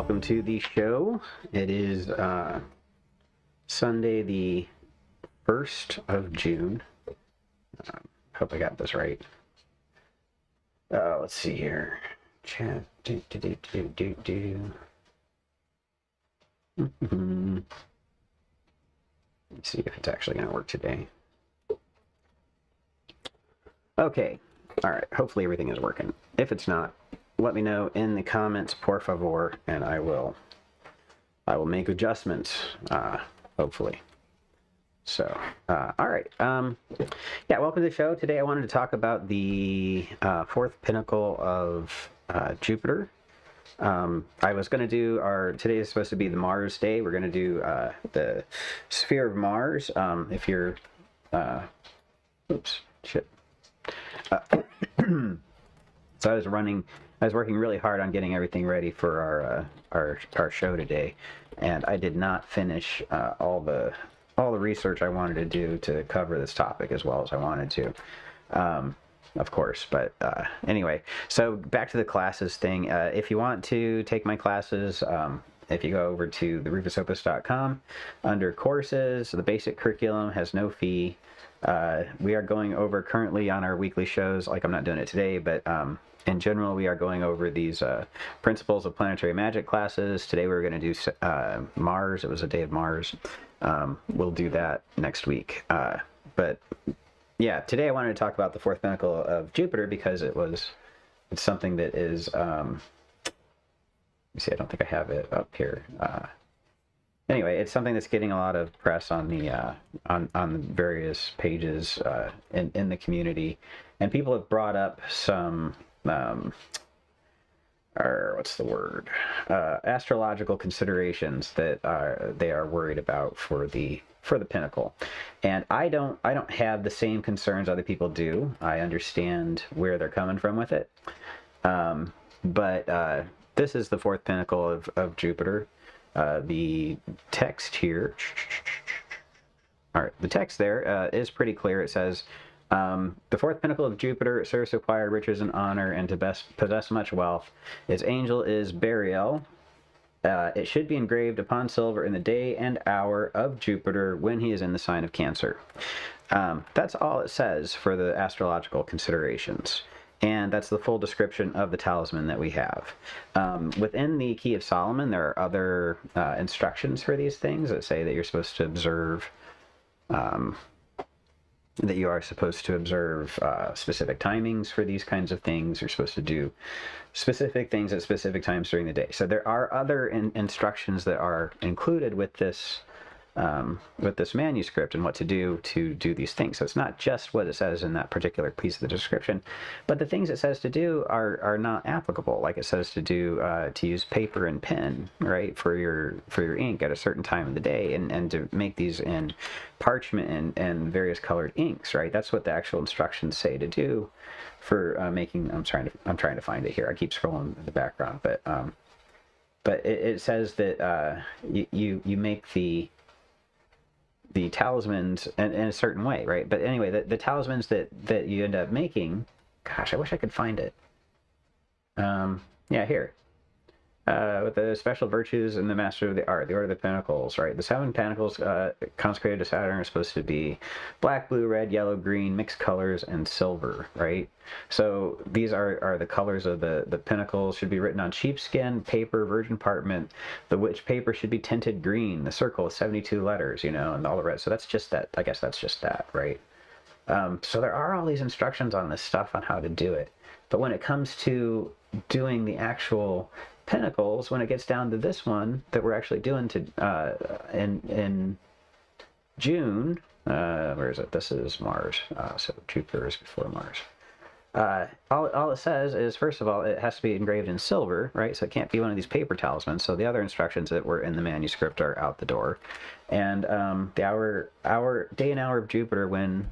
welcome to the show. It is Sunday the 1st of June. Hope I got this right. Let's see here. Chat. Let's see if it's actually going to work today. Okay. All right. Hopefully everything is working. If it's not, let me know in the comments, por favor, and I will make adjustments, hopefully. So, all right. Yeah, welcome to the show. Today I wanted to talk about the fourth pinnacle of Jupiter. I was going to do today is supposed to be the Mars day. We're going to do the sphere of Mars. If you're, oops, shit. So I was working really hard on getting everything ready for our show today, and I did not finish all the research I wanted to do to cover this topic as well as I wanted to, of course. But anyway, so back to the classes thing. If you want to take my classes, if you go over to therufusopus.com, under courses, the basic curriculum has no fee. We are going over currently on our weekly shows, like I'm not doing it today, but in general, we are going over these principles of planetary magic classes. Today we're going to do Mars. It was a day of Mars. We'll do that next week. But yeah, today I wanted to talk about the fourth pinnacle of Jupiter because it's something that is, let me see, I don't think I have it up here. Anyway, it's something that's getting a lot of press on the on the various pages in the community, and people have brought up some what's the word? Astrological considerations that they are worried about for the pinnacle, and I don't have the same concerns other people do. I understand where they're coming from with it, but this is the fourth pinnacle of Jupiter. The text here, all right, the text there is pretty clear. It says, the fourth pinnacle of Jupiter serves to acquire riches and honor and to possess much wealth. Its angel is Bariel. It should be engraved upon silver in the day and hour of Jupiter when he is in the sign of Cancer. That's all it says for the astrological considerations. And that's the full description of the talisman that we have. Within the Key of Solomon, there are other instructions for these things that say that you're supposed to observe, specific timings for these kinds of things. You're supposed to do specific things at specific times during the day. So there are other instructions that are included with this manuscript and what to do these things. So it's not just what it says in that particular piece of the description, but the things it says to do are not applicable. Like it says to do to use paper and pen, right, for your ink at a certain time of the day, and to make these in parchment and various colored inks, right? That's what the actual instructions say to do for making. I'm trying to find it here. I keep scrolling in the background, but it says that you make the talismans in a certain way, right? But anyway, the talismans that you end up making, gosh, I wish I could find it. Yeah, here. With the special virtues and the master of the art, the order of the pinnacles, right? The 7 pentacles consecrated to Saturn are supposed to be black, blue, red, yellow, green, mixed colors, and silver, right? So these are the colors of the pinnacles. Should be written on sheepskin, paper, virgin parchment, which paper should be tinted green. The circle with 72 letters, and all the rest. So that's just that. I guess that's just that, right? So there are all these instructions on this stuff on how to do it. But when it comes to doing the actual pinnacles, when it gets down to this one that we're actually doing in June, where is it? This is Mars, so Jupiter is before Mars. All it says is, first of all, it has to be engraved in silver, right? So it can't be one of these paper talismans. So the other instructions that were in the manuscript are out the door. And the day and hour of Jupiter when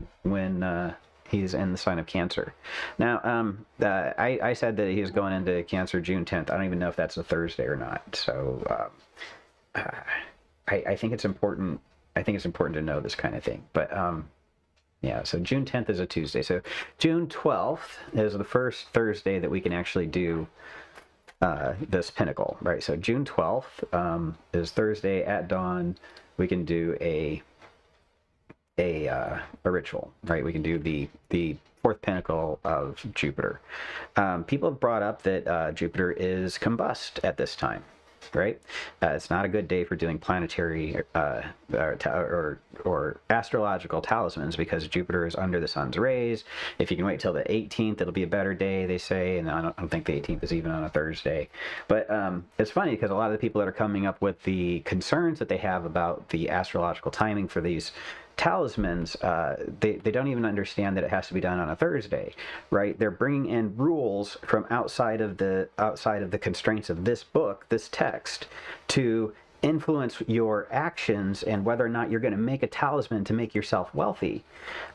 he's in the sign of Cancer. Now, I said that he was going into Cancer June 10th. I don't even know if that's a Thursday or not. So I think it's important. I think it's important to know this kind of thing. But yeah, so June 10th is a Tuesday. So June 12th is the first Thursday that we can actually do this pinnacle, right? So June 12th is Thursday at dawn. We can do a ritual, right? We can do the fourth pinnacle of Jupiter. People have brought up that Jupiter is combust at this time, right? It's not a good day for doing planetary or astrological talismans because Jupiter is under the sun's rays. If you can wait till the 18th, it'll be a better day, they say, and I don't think the 18th is even on a Thursday. But it's funny because a lot of the people that are coming up with the concerns that they have about the astrological timing for these talismans, they don't even understand that it has to be done on a Thursday, right? They're bringing in rules from outside of the constraints of this book, this text, to influence your actions and whether or not you're going to make a talisman to make yourself wealthy.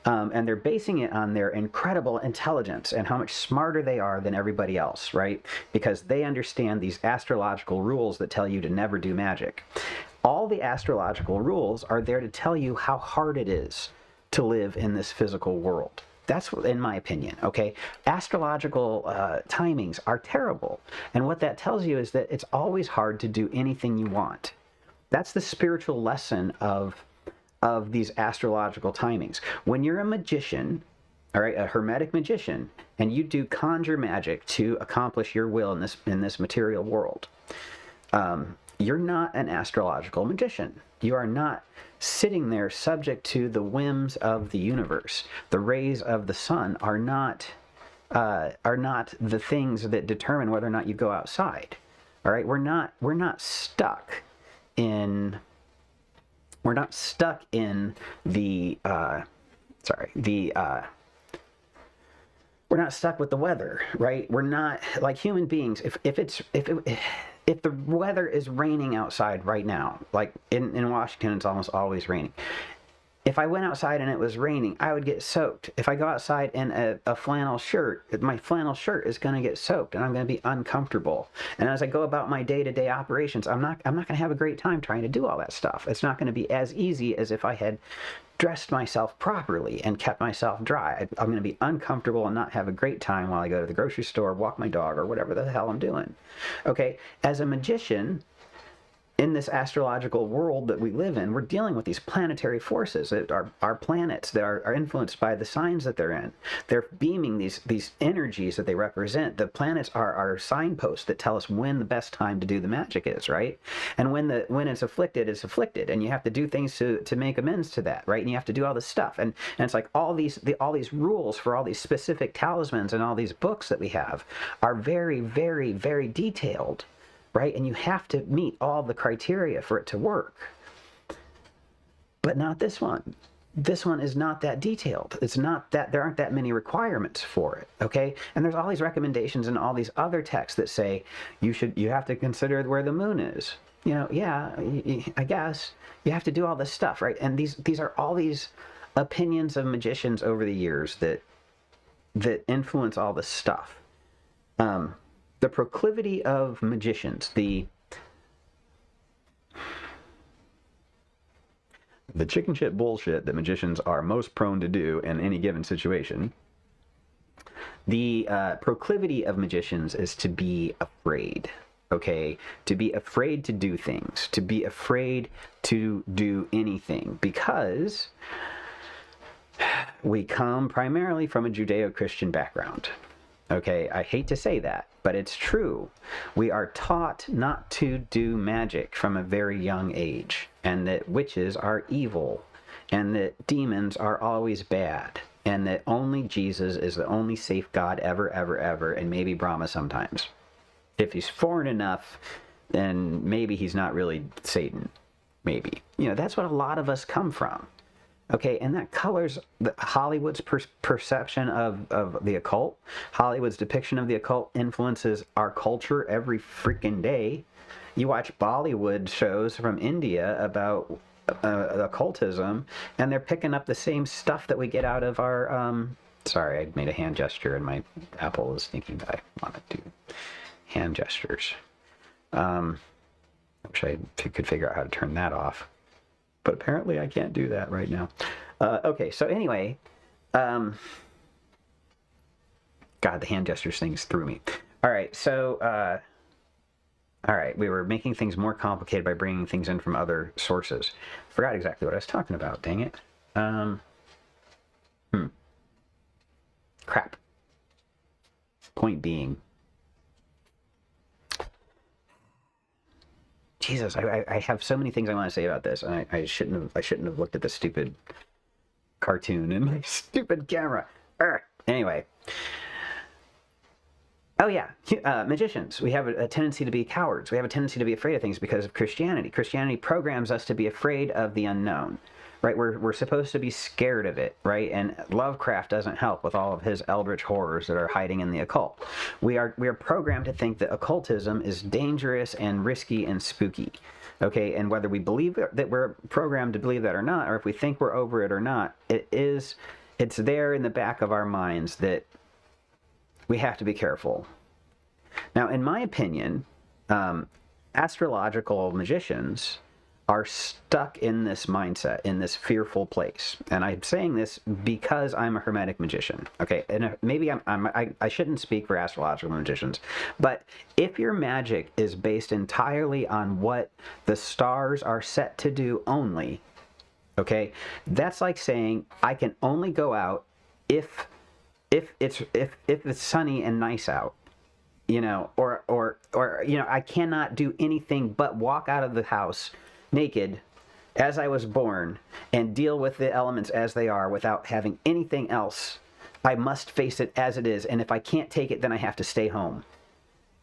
And they're basing it on their incredible intelligence and how much smarter they are than everybody else, right? Because they understand these astrological rules that tell you to never do magic. All the astrological rules are there to tell you how hard it is to live in this physical world. That's in my opinion, okay? Astrological timings are terrible. And what that tells you is that it's always hard to do anything you want. That's the spiritual lesson of these astrological timings. When you're a magician, all right, a Hermetic magician, and you do conjure magic to accomplish your will in this material world, you're not an astrological magician. You are not sitting there subject to the whims of the universe. The rays of the sun are not the things that determine whether or not you go outside. All right, we're not stuck in the we're not stuck with the weather, right? We're not like human beings. If the weather is raining outside right now, like in Washington, it's almost always raining. If I went outside and it was raining, I would get soaked. If I go outside in a flannel shirt, my flannel shirt is going to get soaked and I'm going to be uncomfortable. And as I go about my day-to-day operations, I'm not going to have a great time trying to do all that stuff. It's not going to be as easy as if I had dressed myself properly and kept myself dry. I'm going to be uncomfortable and not have a great time while I go to the grocery store, walk my dog, or whatever the hell I'm doing. Okay, as a magician, in this astrological world that we live in, we're dealing with these planetary forces that are planets that are influenced by the signs that they're in. They're beaming these energies that they represent. The planets are signposts that tell us when the best time to do the magic is, right? And when it's afflicted, and you have to do things to make amends to that, right? And you have to do all this stuff. And it's like all these rules for all these specific talismans and all these books that we have are very, very, very detailed. Right? And you have to meet all the criteria for it to work. But not this one. This one is not that detailed. It's not that, there aren't that many requirements for it, okay? And there's all these recommendations in all these other texts that say you have to consider where the moon is. You know, yeah, I guess. You have to do all this stuff, right? And these are all these opinions of magicians over the years that influence all this stuff. The proclivity of magicians, the chicken shit bullshit that magicians are most prone to do in any given situation, the proclivity of magicians is to be afraid, okay? To be afraid to do things, to be afraid to do anything, because we come primarily from a Judeo-Christian background. Okay, I hate to say that, but it's true. We are taught not to do magic from a very young age, and that witches are evil, and that demons are always bad, and that only Jesus is the only safe God ever, ever, ever, and maybe Brahma sometimes. If he's foreign enough, then maybe he's not really Satan. Maybe. You know, that's what a lot of us come from. Okay, and that colors Hollywood's perception of the occult. Hollywood's depiction of the occult influences our culture every freaking day. You watch Bollywood shows from India about occultism, and they're picking up the same stuff that we get out of our... sorry, I made a hand gesture, and my Apple was thinking that I want to do hand gestures. I wish I could figure out how to turn that off. But apparently I can't do that right now. Okay, so anyway, God, the hand gestures things threw me. All right, so All right, we were making things more complicated by bringing things in from other sources. Forgot exactly what I was talking about, dang it. Crap. Point being. Jesus, I have so many things I want to say about this, and I shouldn't have looked at this stupid cartoon in my stupid camera. Anyway. Oh yeah, magicians. We have a tendency to be cowards. We have a tendency to be afraid of things because of Christianity. Christianity programs us to be afraid of the unknown, right? We're supposed to be scared of it, right? And Lovecraft doesn't help with all of his eldritch horrors that are hiding in the occult. We are programmed to think that occultism is dangerous and risky and spooky. Okay, and whether we believe that we're programmed to believe that or not, or if we think we're over it or not, it's there in the back of our minds that we have to be careful. Now, in my opinion, astrological magicians are stuck in this mindset, in this fearful place. And I'm saying this because I'm a Hermetic magician. Okay, and maybe I shouldn't speak for astrological magicians, but if your magic is based entirely on what the stars are set to do only, okay, that's like saying I can only go out if it's sunny and nice out, you know, or you know, I cannot do anything but walk out of the house naked as I was born and deal with the elements as they are without having anything else. I must face it as it is, and if I can't take it, then I have to stay home.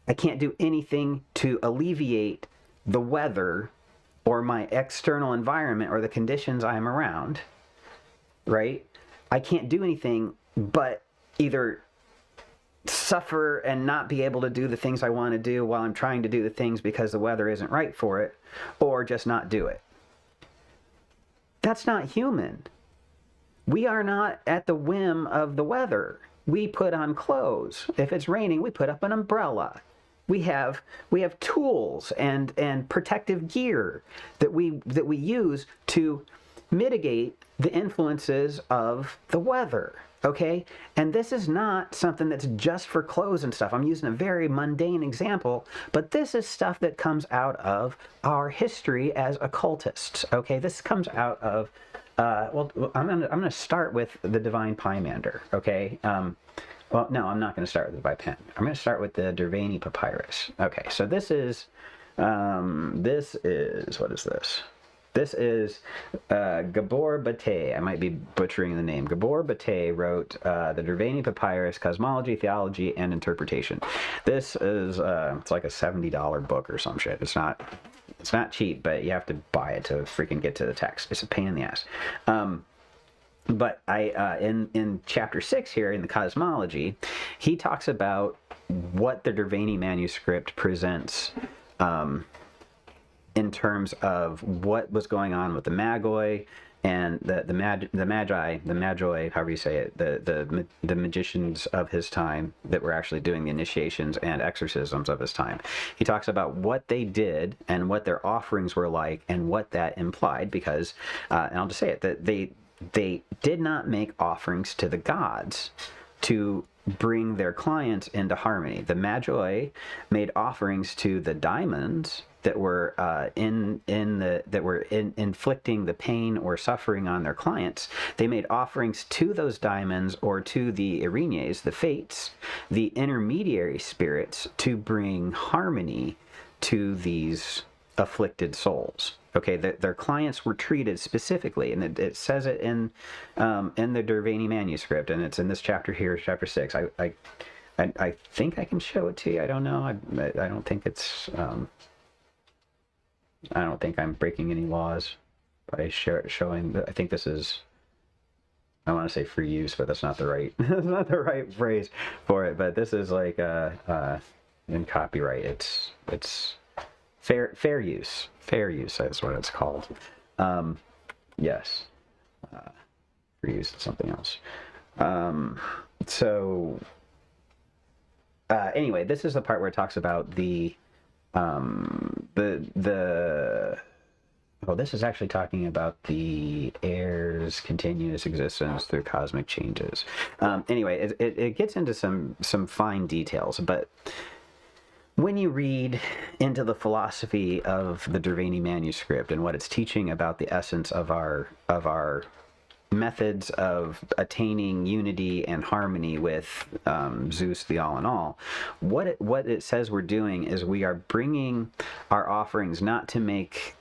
I can't do anything to alleviate the weather or my external environment or the conditions I'm around, right? I can't do anything but either suffer and not be able to do the things I want to do while I'm trying to do the things because the weather isn't right for it, or just not do it. That's not human. We are not at the whim of the weather. We put on clothes. If it's raining, we put up an umbrella. We have tools and protective gear that we use to mitigate the influences of the weather. Okay, and this is not something that's just for clothes and stuff. I'm using a very mundane example, but this is stuff that comes out of our history as occultists. Okay, this comes out of well, I'm gonna start with the divine pymander. Okay, well, no, I'm not going to start with the divine pen. I'm going to start with the Derveni papyrus. Okay, so this is what is this? This is Gabor Bate. I might be butchering the name. Gabor Bate wrote the Derveni Papyrus, Cosmology, Theology, and Interpretation. This is it's like a $70 book or some shit. It's not cheap, but you have to buy it to freaking get to the text. It's a pain in the ass. But in chapter 6 here in the Cosmology, he talks about what the Derveni manuscript presents in terms of what was going on with the Magoi and the Magi, however you say it, the magicians of his time that were actually doing the initiations and exorcisms of his time. He talks about what they did and what their offerings were like and what that implied, because, and I'll just say it, that they did not make offerings to the gods to bring their clients into harmony. The Magi made offerings to the diamonds that were inflicting the pain or suffering on their clients. They made offerings to those diamonds or to the Erinyes, the fates, the intermediary spirits, to bring harmony to these afflicted souls. Okay, their clients were treated specifically, and it says it in the Derveni manuscript, and it's in this chapter here, chapter 6. I think I can show it to you. I don't know. I don't think it's. I don't think I'm breaking any laws by showing. I think this is. I want to say free use, but that's not the right. That's not the right phrase for it. But this is like in copyright. It's fair use. Fair use is what it's called. Yes. Free use is something else. Anyway, this is the part where it talks about this is actually talking about the air's continuous existence through cosmic changes. Anyway, it gets into some fine details, but when you read into the philosophy of the Derveni manuscript and what it's teaching about the essence of our methods of attaining unity and harmony with Zeus, the all in all, what it says we're doing is we are bringing our offerings not to make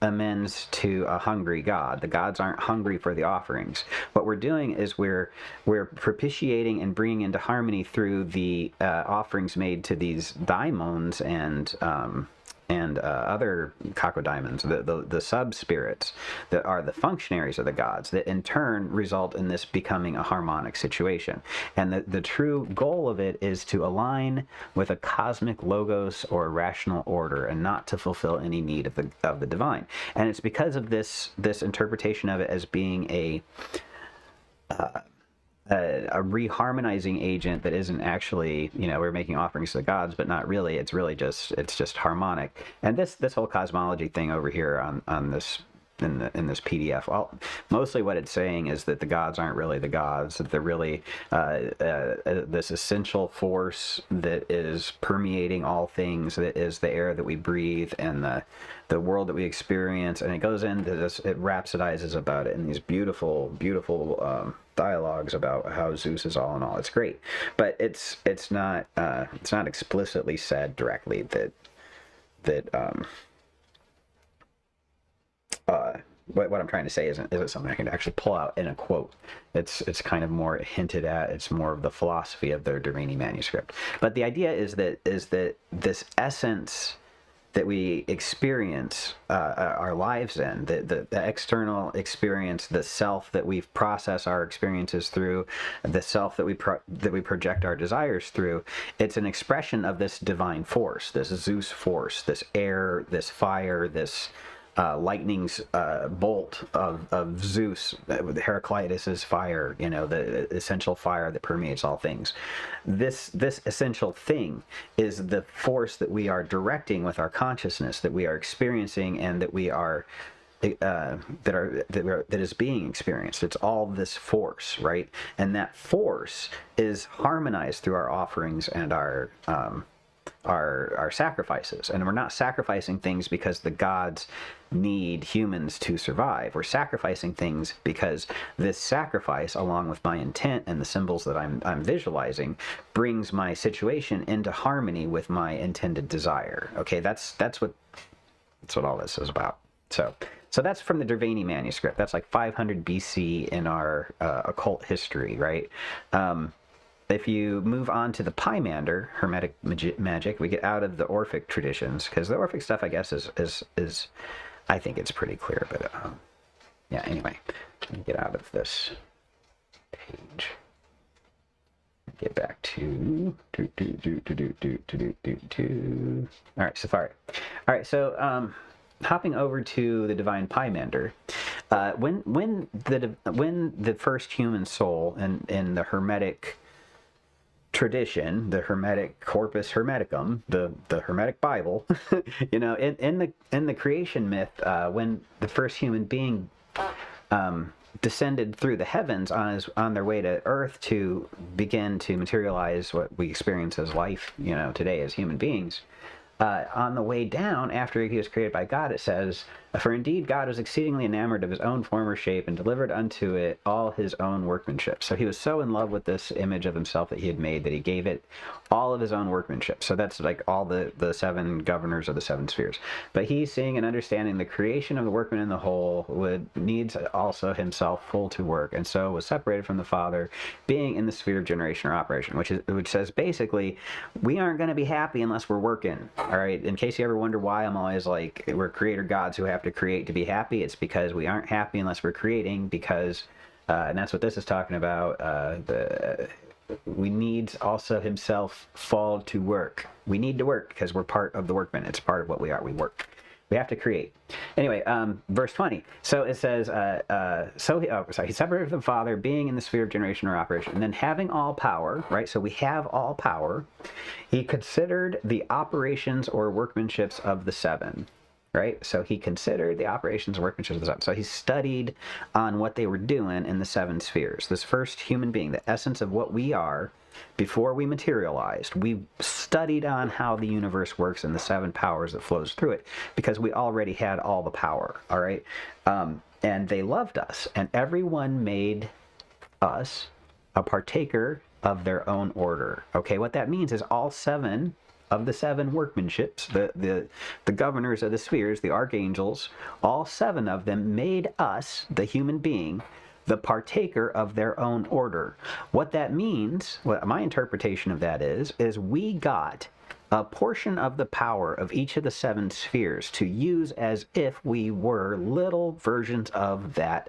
amends to a hungry God. The gods aren't hungry for the offerings. What we're doing is we're propitiating and bringing into harmony through the offerings made to these daimons and other cacodemons, the sub-spirits that are the functionaries of the gods, that in turn result in this becoming a harmonic situation. And the true goal of it is to align with a cosmic logos or rational order, and not to fulfill any need of the divine. And it's because of this interpretation of it as being a reharmonizing agent that isn't actually, we're making offerings to the gods, but not really. It's just harmonic. And this whole cosmology thing over here on this in this PDF, well, mostly what it's saying is that the gods aren't really the gods, that they're really this essential force that is permeating all things, that is the air that we breathe and the world that we experience. And it goes into this, it rhapsodizes about it in these beautiful dialogues about how Zeus is all in all. It's great, but it's not explicitly said directly that what I'm trying to say isn't something I can actually pull out in a quote. It's kind of more hinted at. It's more of the philosophy of their Derveni manuscript. But the idea is that this essence that we experience our lives in, the external experience, the self that we process our experiences through, the self that we project our desires through, it's an expression of this divine force, this Zeus force, this air, this fire, this lightning's bolt of Zeus, Heraclitus's fire, the essential fire that permeates all things. This essential thing is the force that we are directing with our consciousness, that we are experiencing, and that we are that is being experienced. It's all this force, right? And that force is harmonized through our offerings and our sacrifices. And we're not sacrificing things because the gods need humans to survive. We're sacrificing things because this sacrifice, along with my intent and the symbols that I'm visualizing, brings my situation into harmony with my intended desire. Okay, that's what all this is about. So that's from the Derveni manuscript. That's like 500 BC in our occult history, right? If you move on to the pymander, Hermetic magic, we get out of the Orphic traditions, because the Orphic stuff, I guess, is I think it's pretty clear, but yeah, anyway, let me get out of this page. Get back to all right, Safari. All right, so hopping over to the divine pymander, when the first human soul in the Hermetic tradition, the Hermetic Corpus Hermeticum, the Hermetic Bible, in the creation myth, when the first human being descended through the heavens on their way to Earth to begin to materialize what we experience as life, today as human beings, on the way down, after he was created by God, it says, "For indeed God was exceedingly enamored of his own former shape, and delivered unto it all his own workmanship." So he was so in love with this image of himself that he had made that he gave it all of his own workmanship. So that's like all the seven governors of the seven spheres. But he, seeing and understanding the creation of the workman in the whole, needs also himself full to work, and so was separated from the Father, being in the sphere of generation or operation, which says basically we aren't going to be happy unless we're working. All right, in case you ever wonder why I'm always like, we're creator gods who have to create to be happy, it's because we aren't happy unless we're creating, because and that's what this is talking about. We need also himself fall to work. We need to work because we're part of the workman. It's part of what we are. We work. We have to create. Anyway, verse 20. So it says, he separated from the Father, being in the sphere of generation or operation, and then having all power, right? So we have all power. He considered the operations or workmanships of the seven. right? So he considered the operations and workmanship of the seven. So he studied on what they were doing in the seven spheres. This first human being, the essence of what we are, before we materialized, we studied on how the universe works and the seven powers that flows through it, because we already had all the power, all right? And they loved us, and everyone made us a partaker of their own order. Okay, what that means is all seven of the seven workmanships, the governors of the spheres, the archangels, all seven of them made us, the human being, the partaker of their own order. What that means, what my interpretation of that is we got a portion of the power of each of the seven spheres to use as if we were little versions of that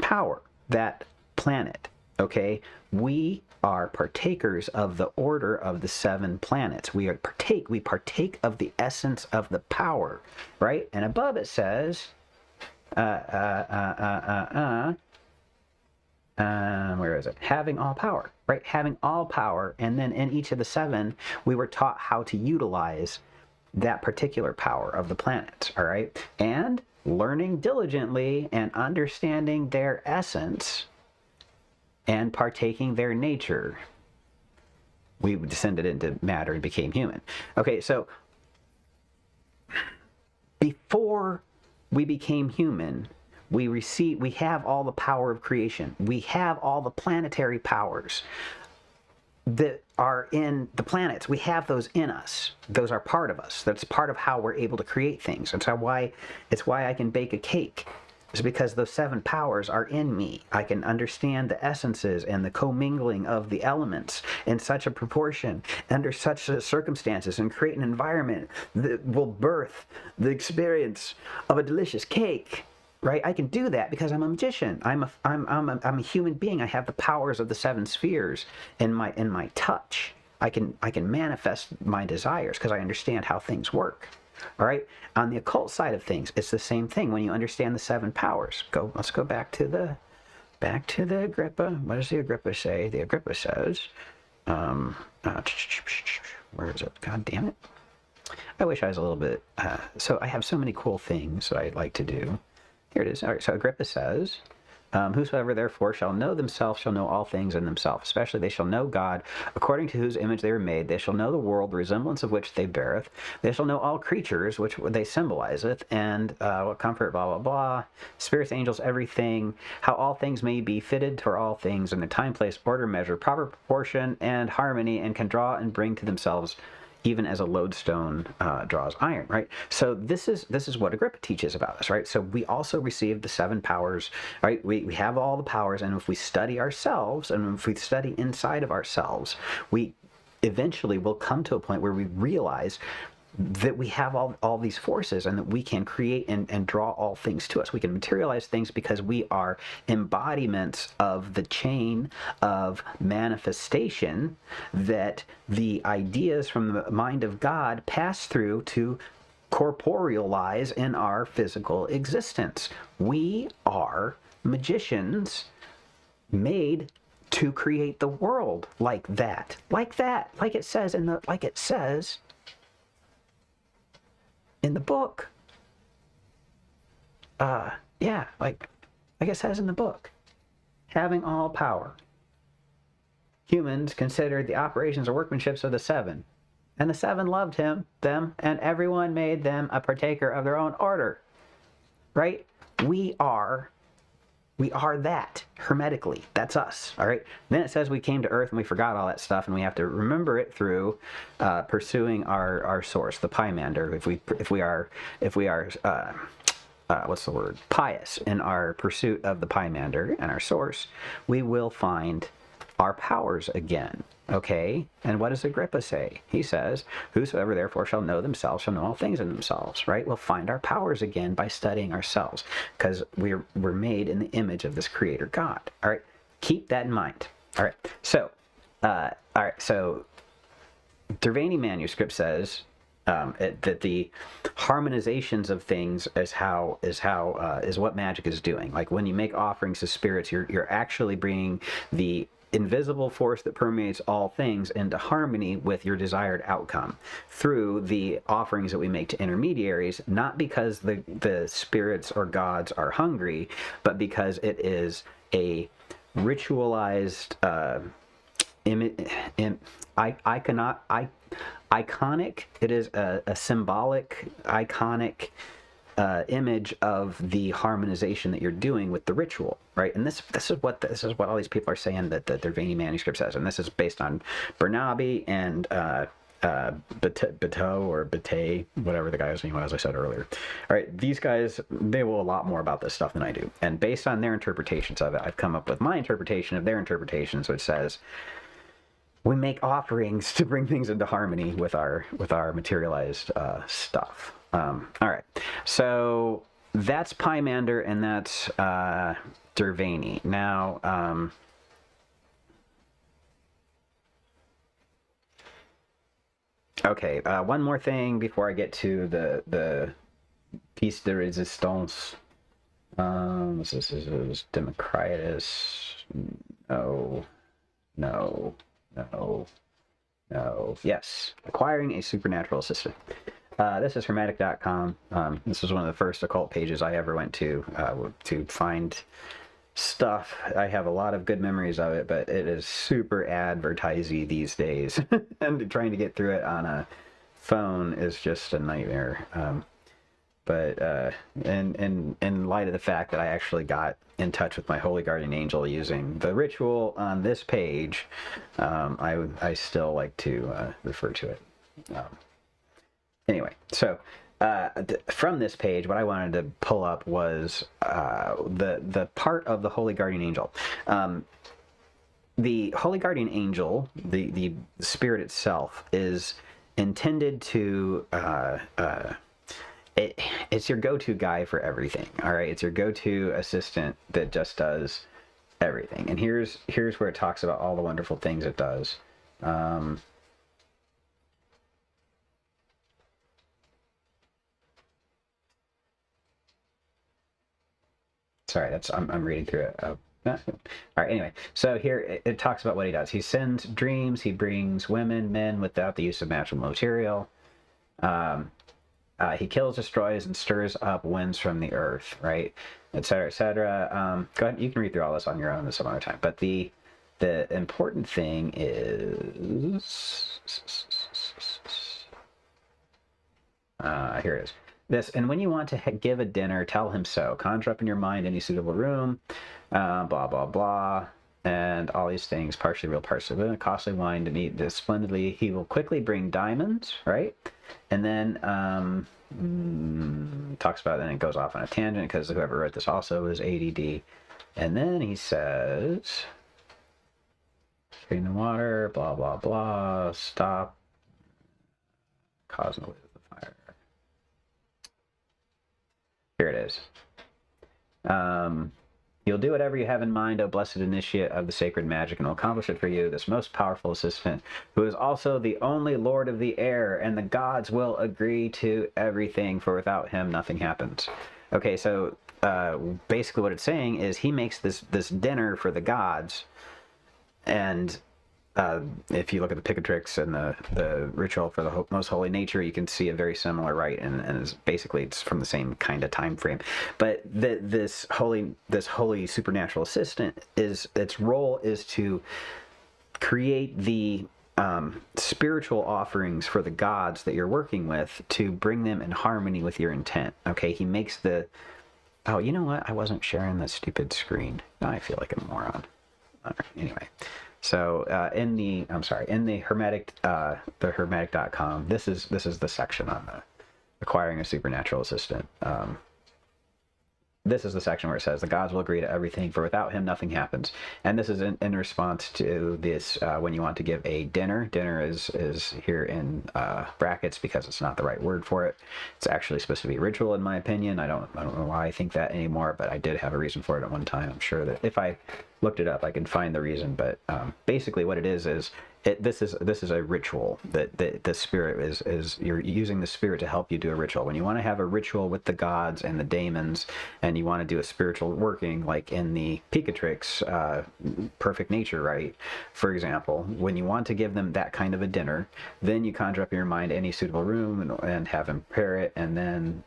power, that planet, okay? We are partakers of the order of the seven planets. We partake of the essence of the power, right? And above it says, where is it? Having all power, right? Having all power. And then in each of the seven, we were taught how to utilize that particular power of the planets, all right? And learning diligently and understanding their essence and partaking their nature, we descended into matter and became human. Okay, so before we became human, we have all the power of creation. We have all the planetary powers that are in the planets. We have those in us. Those are part of us. That's part of how we're able to create things. It's why I can bake a cake. It's because those seven powers are in me. I can understand the essences and the commingling of the elements in such a proportion, under such circumstances, and create an environment that will birth the experience of a delicious cake. Right? I can do that because I'm a magician. I'm a human being. I have the powers of the seven spheres in my touch. I can manifest my desires because I understand how things work. All right. On the occult side of things, it's the same thing. When you understand the seven powers, let's go back to the Agrippa. What does the Agrippa say? The Agrippa says, where is it? God damn it! I wish I was a little bit. So I have so many cool things that I'd like to do. Here it is. All right, so Agrippa says, whosoever therefore shall know themselves shall know all things in themselves, especially they shall know God, according to whose image they were made. They shall know the world, the resemblance of which they beareth. They shall know all creatures, which they symbolizeth, and what comfort, blah, blah, blah, spirits, angels, everything, how all things may be fitted for all things in their time, place, order, measure, proper proportion, and harmony, and can draw and bring to themselves even as a lodestone draws iron, right? So this is what Agrippa teaches about us, right? So we also receive the seven powers, right? We have all the powers, and if we study ourselves, and if we study inside of ourselves, we eventually will come to a point where we realize that we have all these forces, and that we can create and draw all things to us. We can materialize things because we are embodiments of the chain of manifestation that the ideas from the mind of God pass through to corporealize in our physical existence. We are magicians made to create the world like that, like it says in the book. Yeah, like it says in the book. Having all power. Humans considered the operations or workmanships of the seven. And the seven loved them, and everyone made them a partaker of their own order. Right? We are that, hermetically. That's us, all right? Then it says we came to Earth and we forgot all that stuff, and we have to remember it through pursuing our source, the pymander. If we are what's the word? Pious in our pursuit of the pymander and our source, we will find our powers again, okay? And what does Agrippa say? He says, whosoever therefore shall know themselves shall know all things in themselves, right? We'll find our powers again by studying ourselves, because we're made in the image of this creator God, all right? Keep that in mind, all right? So, so Derveni manuscript says that the harmonizations of things is what magic is doing. Like when you make offerings to spirits, you're actually bringing the invisible force that permeates all things into harmony with your desired outcome through the offerings that we make to intermediaries, not because the spirits or gods are hungry, but because it is a ritualized iconic. It is a symbolic, iconic image of the harmonization that you're doing with the ritual, right? And this is what all these people are saying that the Derveni manuscript says, and this is based on Bernabe and Bateau or Bate, whatever the guy's name was, I said earlier. All right, these guys, they know a lot more about this stuff than I do, and based on their interpretations of it, I've come up with my interpretation of their interpretations, which says we make offerings to bring things into harmony with our materialized stuff. All right, so that's pymander and that's Derveni. Now, okay, one more thing before I get to the piece de resistance. This is Democritus. No. Yes, acquiring a supernatural assistant. This is Hermetic.com. This was one of the first occult pages I ever went to find stuff. I have a lot of good memories of it, but it is super advertisey these days. And trying to get through it on a phone is just a nightmare. But in light of the fact that I actually got in touch with my holy guardian angel using the ritual on this page, I still like to refer to it. Anyway, so from this page, what I wanted to pull up was the part of the holy guardian angel. The holy guardian angel, the spirit itself, is intended to it's your go-to guy for everything. All right, it's your go-to assistant that just does everything. And here's where it talks about all the wonderful things it does. Sorry, I'm reading through it. All right, anyway, so here it talks about what he does. He sends dreams, he brings women, men without the use of magical material. He kills, destroys, and stirs up winds from the earth, right, etc., etc. Go ahead, you can read through all this on your own some other time. But the important thing is here it is. This, and when you want to give a dinner, tell him so. Conjure up in your mind any suitable room, blah, blah, blah, and all these things, partially real, partially costly wine to meet this splendidly. He will quickly bring diamonds, right? And then talks about, then it goes off on a tangent because whoever wrote this also is ADD. And then he says, screen the water, blah, blah, blah, stop, cause no fire. Here it is. You'll do whatever you have in mind, O blessed initiate of the sacred magic, and will accomplish it for you, this most powerful assistant, who is also the only lord of the air, and the gods will agree to everything, for without him nothing happens. Okay, so basically what it's saying is he makes this dinner for the gods, and if you look at the Picatrix and the ritual for the most holy nature, you can see a very similar rite, and it's from the same kind of time frame. But this holy supernatural assistant, its role is to create the spiritual offerings for the gods that you're working with to bring them in harmony with your intent. Okay, he makes the... Oh, you know what? I wasn't sharing the stupid screen. Now I feel like a moron. All right, anyway. So in the Hermetic, the Hermetic.com, this is the section on the acquiring a supernatural assistant. This is the section where it says the gods will agree to everything, for without him nothing happens. And this is in response to this when you want to give a dinner. Dinner is here in brackets because it's not the right word for it. It's actually supposed to be ritual, in my opinion. I don't know why I think that anymore, but I did have a reason for it at one time. I'm sure that if I looked it up. I can find the reason, but basically what it is this is a ritual that the spirit is you're using the spirit to help you do a ritual. When you want to have a ritual with the gods and the daemons, and you want to do a spiritual working, like in the Picatrix perfect nature rite, for example, when you want to give them that kind of a dinner, then you conjure up in your mind any suitable room and have them prepare it, and then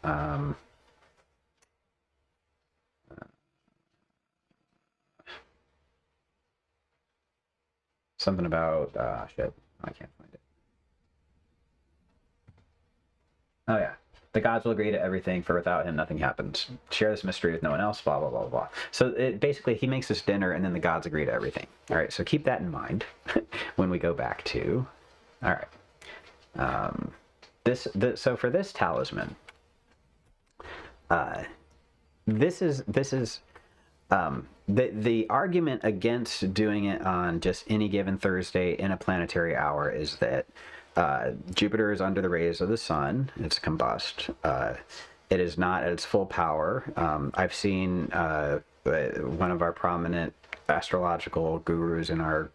something about shit, I can't find it. Oh yeah, the gods will agree to everything, for without him nothing happens. Share this mystery with no one else, blah blah blah blah. So basically he makes this dinner and then the gods agree to everything. All right, so keep that in mind when we go back to, all right, so for this talisman, this is the argument against doing it on just any given Thursday in a planetary hour is that Jupiter is under the rays of the sun. It's combust. It is not at its full power. I've seen one of our prominent astrological gurus in our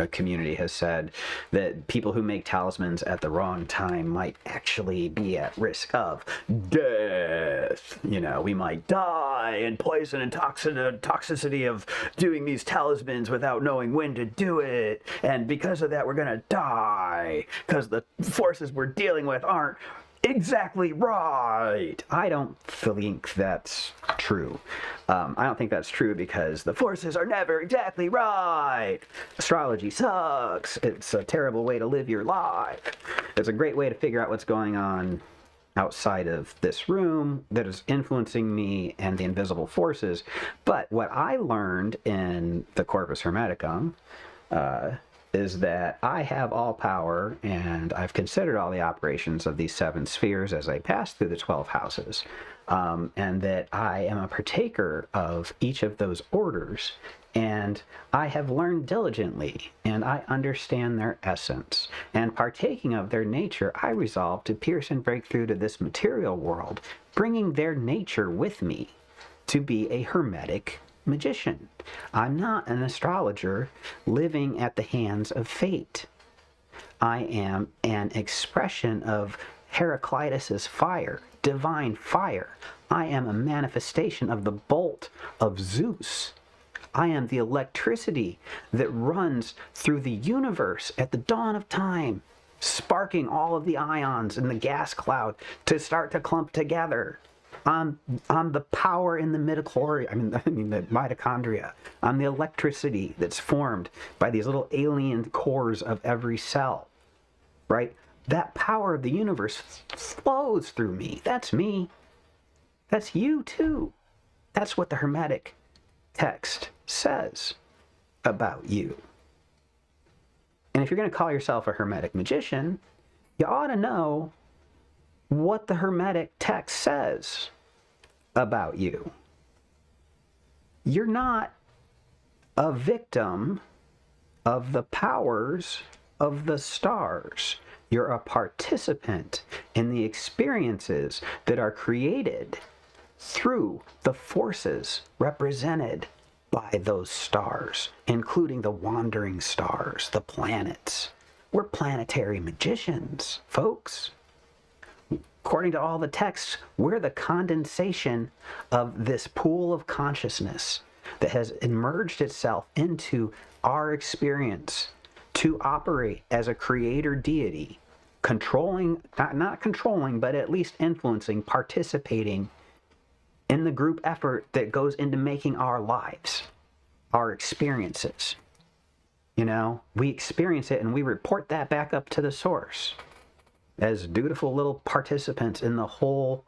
community has said that people who make talismans at the wrong time might actually be at risk of death. You know, we might die and poison and toxicity of doing these talismans without knowing when to do it, and because of that we're gonna die because the forces we're dealing with aren't exactly right. I don't think that's true. I don't think that's true because the forces are never exactly right. Astrology sucks. It's a terrible way to live your life. It's a great way to figure out what's going on outside of this room that is influencing me and the invisible forces. But what I learned in the Corpus Hermeticum is that I have all power, and I've considered all the operations of these 7 spheres as I pass through the 12 houses, and that I am a partaker of each of those orders, and I have learned diligently, and I understand their essence, and partaking of their nature, I resolve to pierce and break through to this material world, bringing their nature with me to be a Hermetic magician. I'm not an astrologer living at the hands of fate. I am an expression of Heraclitus's fire, divine fire. I am a manifestation of the bolt of Zeus. I am the electricity that runs through the universe at the dawn of time, sparking all of the ions in the gas cloud to start to clump together. I'm the power in the midichlorian, I mean the mitochondria. I'm the electricity that's formed by these little alien cores of every cell, right? That power of the universe flows through me. That's me. That's you too. That's what the Hermetic text says about you. And if you're going to call yourself a Hermetic magician, you ought to know what the Hermetic text says about you. You're not a victim of the powers of the stars. You're a participant in the experiences that are created through the forces represented by those stars, including the wandering stars, the planets. We're planetary magicians, folks. According to all the texts, we're the condensation of this pool of consciousness that has emerged itself into our experience to operate as a creator deity, controlling, not controlling, but at least influencing, participating in the group effort that goes into making our lives, our experiences. You know, we experience it and we report that back up to the source as dutiful little participants in the whole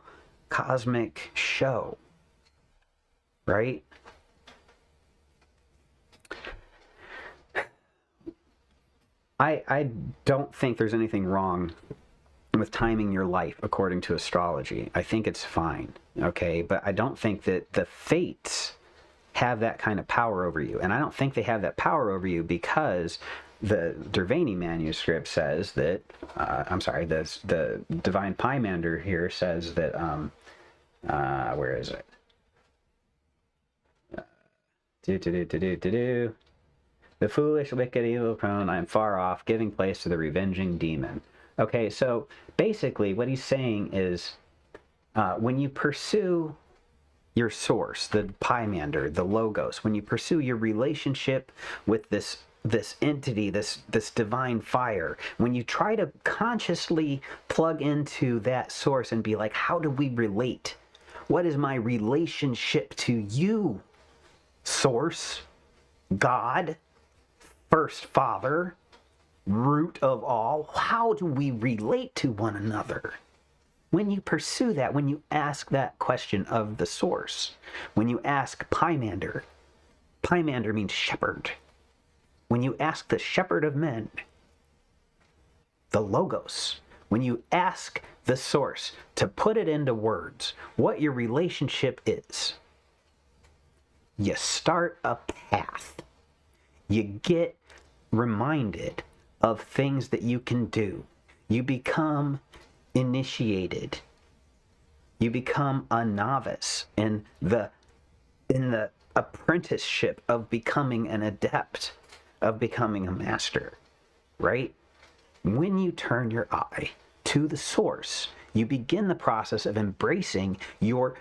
cosmic show, right? I don't think there's anything wrong with timing your life according to astrology. I think it's fine, okay? But I don't think that the fates have that kind of power over you. And I don't think they have that power over you because the Derveni manuscript says that, the divine pymander here says that, where is it? The foolish, wicked, evil prone, I am far off, giving place to the revenging demon. Okay, so basically what he's saying is when you pursue your source, the pymander, the logos, when you pursue your relationship with this entity, this divine fire, when you try to consciously plug into that source and be like, how do we relate? What is my relationship to you, source, God, first father, root of all? How do we relate to one another? When you pursue that, when you ask that question of the source, when you ask pymander, pymander means shepherd. When you ask the shepherd of men, the logos, when you ask the source to put it into words, what your relationship is, you start a path. You get reminded of things that you can do. You become initiated. You become a novice in the apprenticeship of becoming an adept, of becoming a master, right? When you turn your eye to the source, you begin the process of embracing your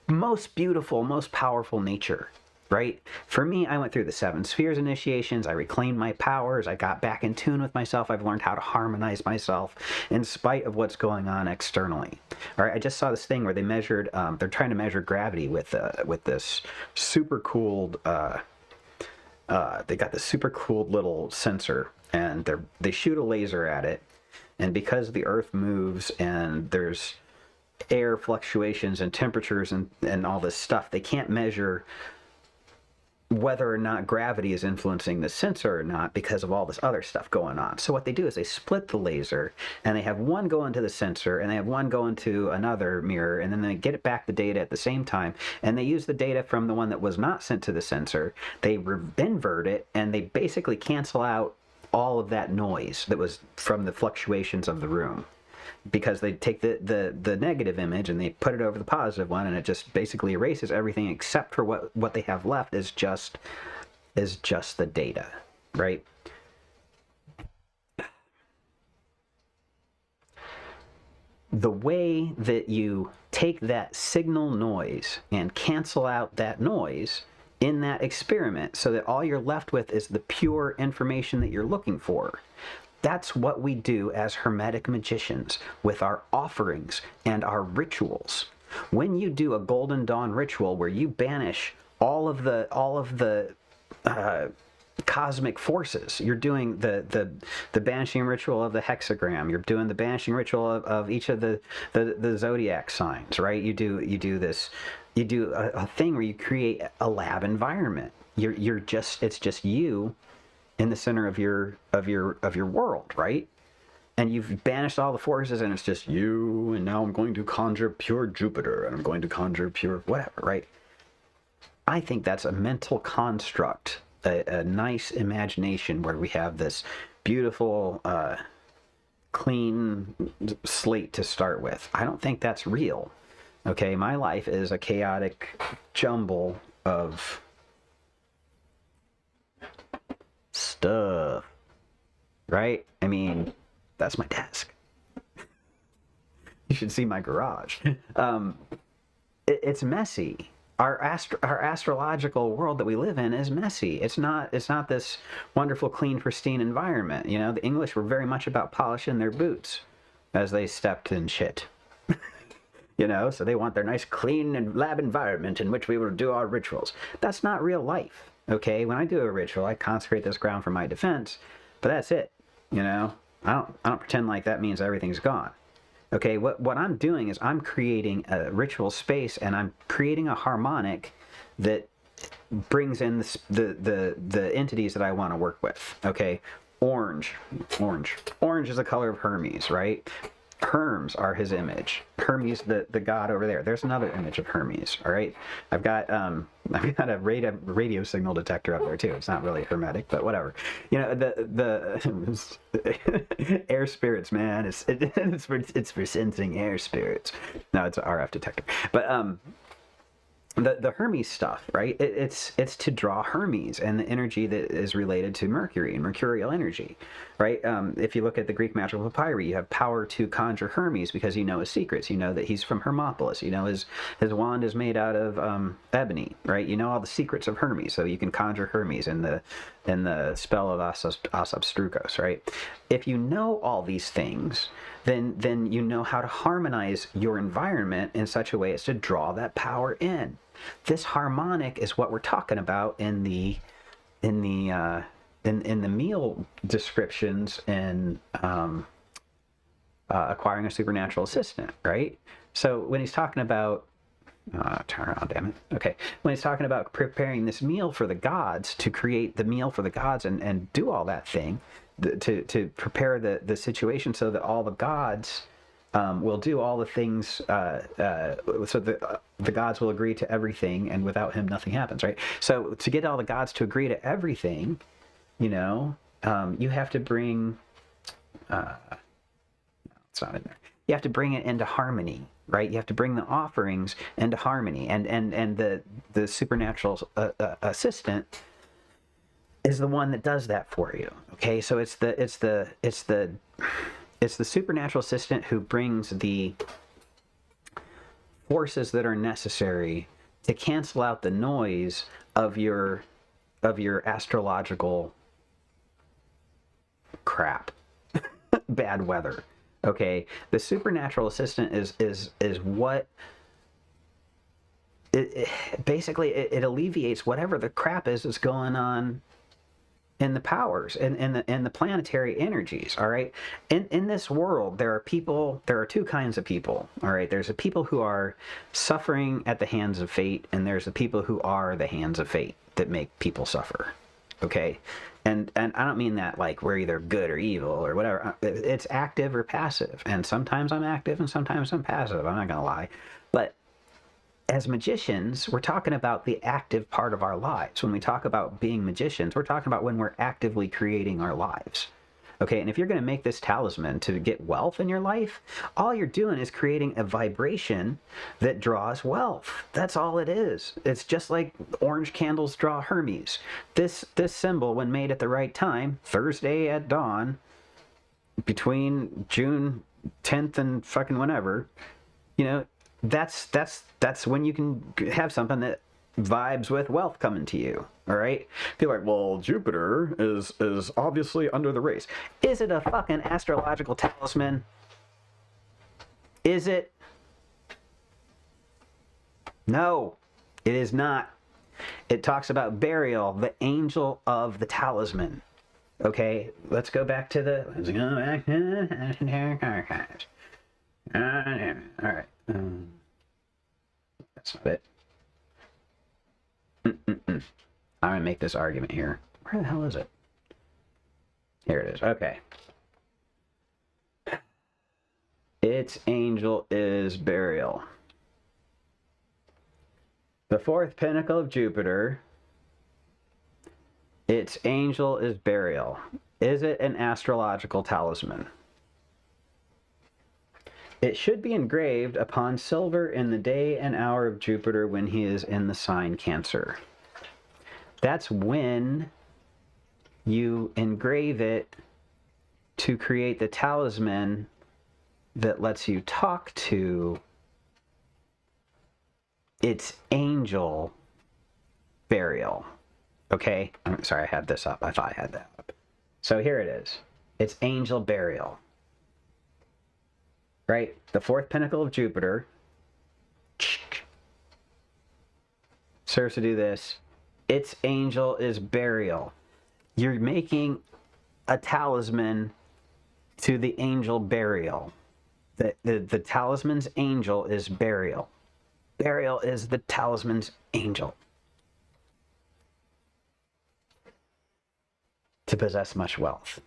most beautiful, most powerful nature, right? For me, I went through the 7 spheres initiations. I reclaimed my powers. I got back in tune with myself. I've learned how to harmonize myself in spite of what's going on externally. All right, I just saw this thing where they measured, they're trying to measure gravity with this super cooled, they got this super cooled little sensor, and they shoot a laser at it, and because the Earth moves and there's air fluctuations and temperatures and all this stuff, they can't measure whether or not gravity is influencing the sensor or not because of all this other stuff going on. So what they do is they split the laser, and they have one go into the sensor, and they have one go into another mirror, and then they get it back the data at the same time, and they use the data from the one that was not sent to the sensor, they invert it, and they basically cancel out all of that noise that was from the fluctuations of the room. Because they take the negative image and they put it over the positive one, and it just basically erases everything except for what they have left is just the data, right? The way that you take that signal noise and cancel out that noise in that experiment so that all you're left with is the pure information that you're looking for. That's what we do as Hermetic magicians with our offerings and our rituals. When you do a Golden Dawn ritual where you banish all of the cosmic forces, you're doing the banishing ritual of the hexagram. You're doing the banishing ritual of each of the zodiac signs, right? You do a thing where you create a lab environment. It's just you in the center of your world, right? And you've banished all the forces, and it's just you, and now I'm going to conjure pure Jupiter, and I'm going to conjure pure whatever, right? I think that's a mental construct, a nice imagination where we have this beautiful, clean slate to start with. I don't think that's real, okay? My life is a chaotic jumble of stuff, right? I mean, that's my desk. You should see my garage. It's messy. Our astrological world that we live in is messy. It's not this wonderful, clean, pristine environment. You know, the English were very much about polishing their boots as they stepped in shit. You know, so they want their nice, clean and lab environment in which we will do our rituals. That's not real life. Okay, when I do a ritual, I consecrate this ground for my defense, but that's it. You know, I don't pretend like that means everything's gone. Okay, what I'm doing is I'm creating a ritual space, and I'm creating a harmonic that brings in the entities that I want to work with. Okay, orange is the color of Hermes, right? Herms are his image. Hermes, the god over there. There's another image of Hermes. All right, I've got a radio signal detector up there too. It's not really hermetic, but whatever. You know, the air spirits, man. It's for sensing air spirits. No, it's an RF detector. But the Hermes stuff, right? It's to draw Hermes and the energy that is related to Mercury and mercurial energy, right? If you look at the Greek magical papyri, you have power to conjure Hermes because you know his secrets. You know that he's from Hermopolis. You know his wand is made out of ebony, right? You know all the secrets of Hermes, so you can conjure Hermes in the spell of As Obstrucos, right? If you know all these things, then you know how to harmonize your environment in such a way as to draw that power in. This harmonic is what we're talking about in the meal descriptions in acquiring a supernatural assistant, right? So when he's talking about turn around, damn it. Okay. When he's talking about preparing this meal for the gods, to create the meal for the gods and do all that thing, to prepare the situation so that all the gods will do all the things, so the gods will agree to everything, and without him, nothing happens, right? So to get all the gods to agree to everything, you know, you have to bring, it's not in there. You have to bring it into harmony, right? You have to bring the offerings into harmony, and the supernatural assistant is the one that does that for you. Okay, so it's the supernatural assistant who brings the forces that are necessary to cancel out the noise of your astrological crap, bad weather. Okay, the supernatural assistant is what basically it alleviates whatever the crap is that's going on in the powers and the planetary energies. All right, in this world there are two kinds of people. All right, there's the people who are suffering at the hands of fate, and there's the people who are the hands of fate that make people suffer. Okay, and I don't mean that like we're either good or evil or whatever. It's active or passive, and sometimes I'm active and sometimes I'm passive. I'm not gonna lie, but as magicians, we're talking about the active part of our lives. When we talk about being magicians, we're talking about when we're actively creating our lives. Okay, and if you're going to make this talisman to get wealth in your life, all you're doing is creating a vibration that draws wealth. That's all it is. It's just like orange candles draw Hermes. This symbol, when made at the right time, Thursday at dawn, between June 10th and fucking whenever, you know, that's when you can have something that vibes with wealth coming to you. All right, people are like, well, Jupiter is obviously under the race. Is it a fucking astrological talisman? Is it? No, it is not. It talks about Bariel, the angel of the talisman. Okay, let's go back to the archives. All right. That's not it. I'm going to make this argument here. Where the hell is it? Here it is. Okay. Its angel is Bariel. The fourth pinnacle of Jupiter. Its angel is Bariel. Is it an astrological talisman? It should be engraved upon silver in the day and hour of Jupiter when he is in the sign Cancer. That's when you engrave it to create the talisman that lets you talk to its angel, Bariel. Okay? I'm sorry, I had this up. I thought I had that up. So here it is. It's angel Bariel. Right? The fourth pinnacle of Jupiter serves to do this. Its angel is Bariel. You're making a talisman to the angel Bariel. The talisman's angel is Bariel. Bariel is the talisman's angel. To possess much wealth.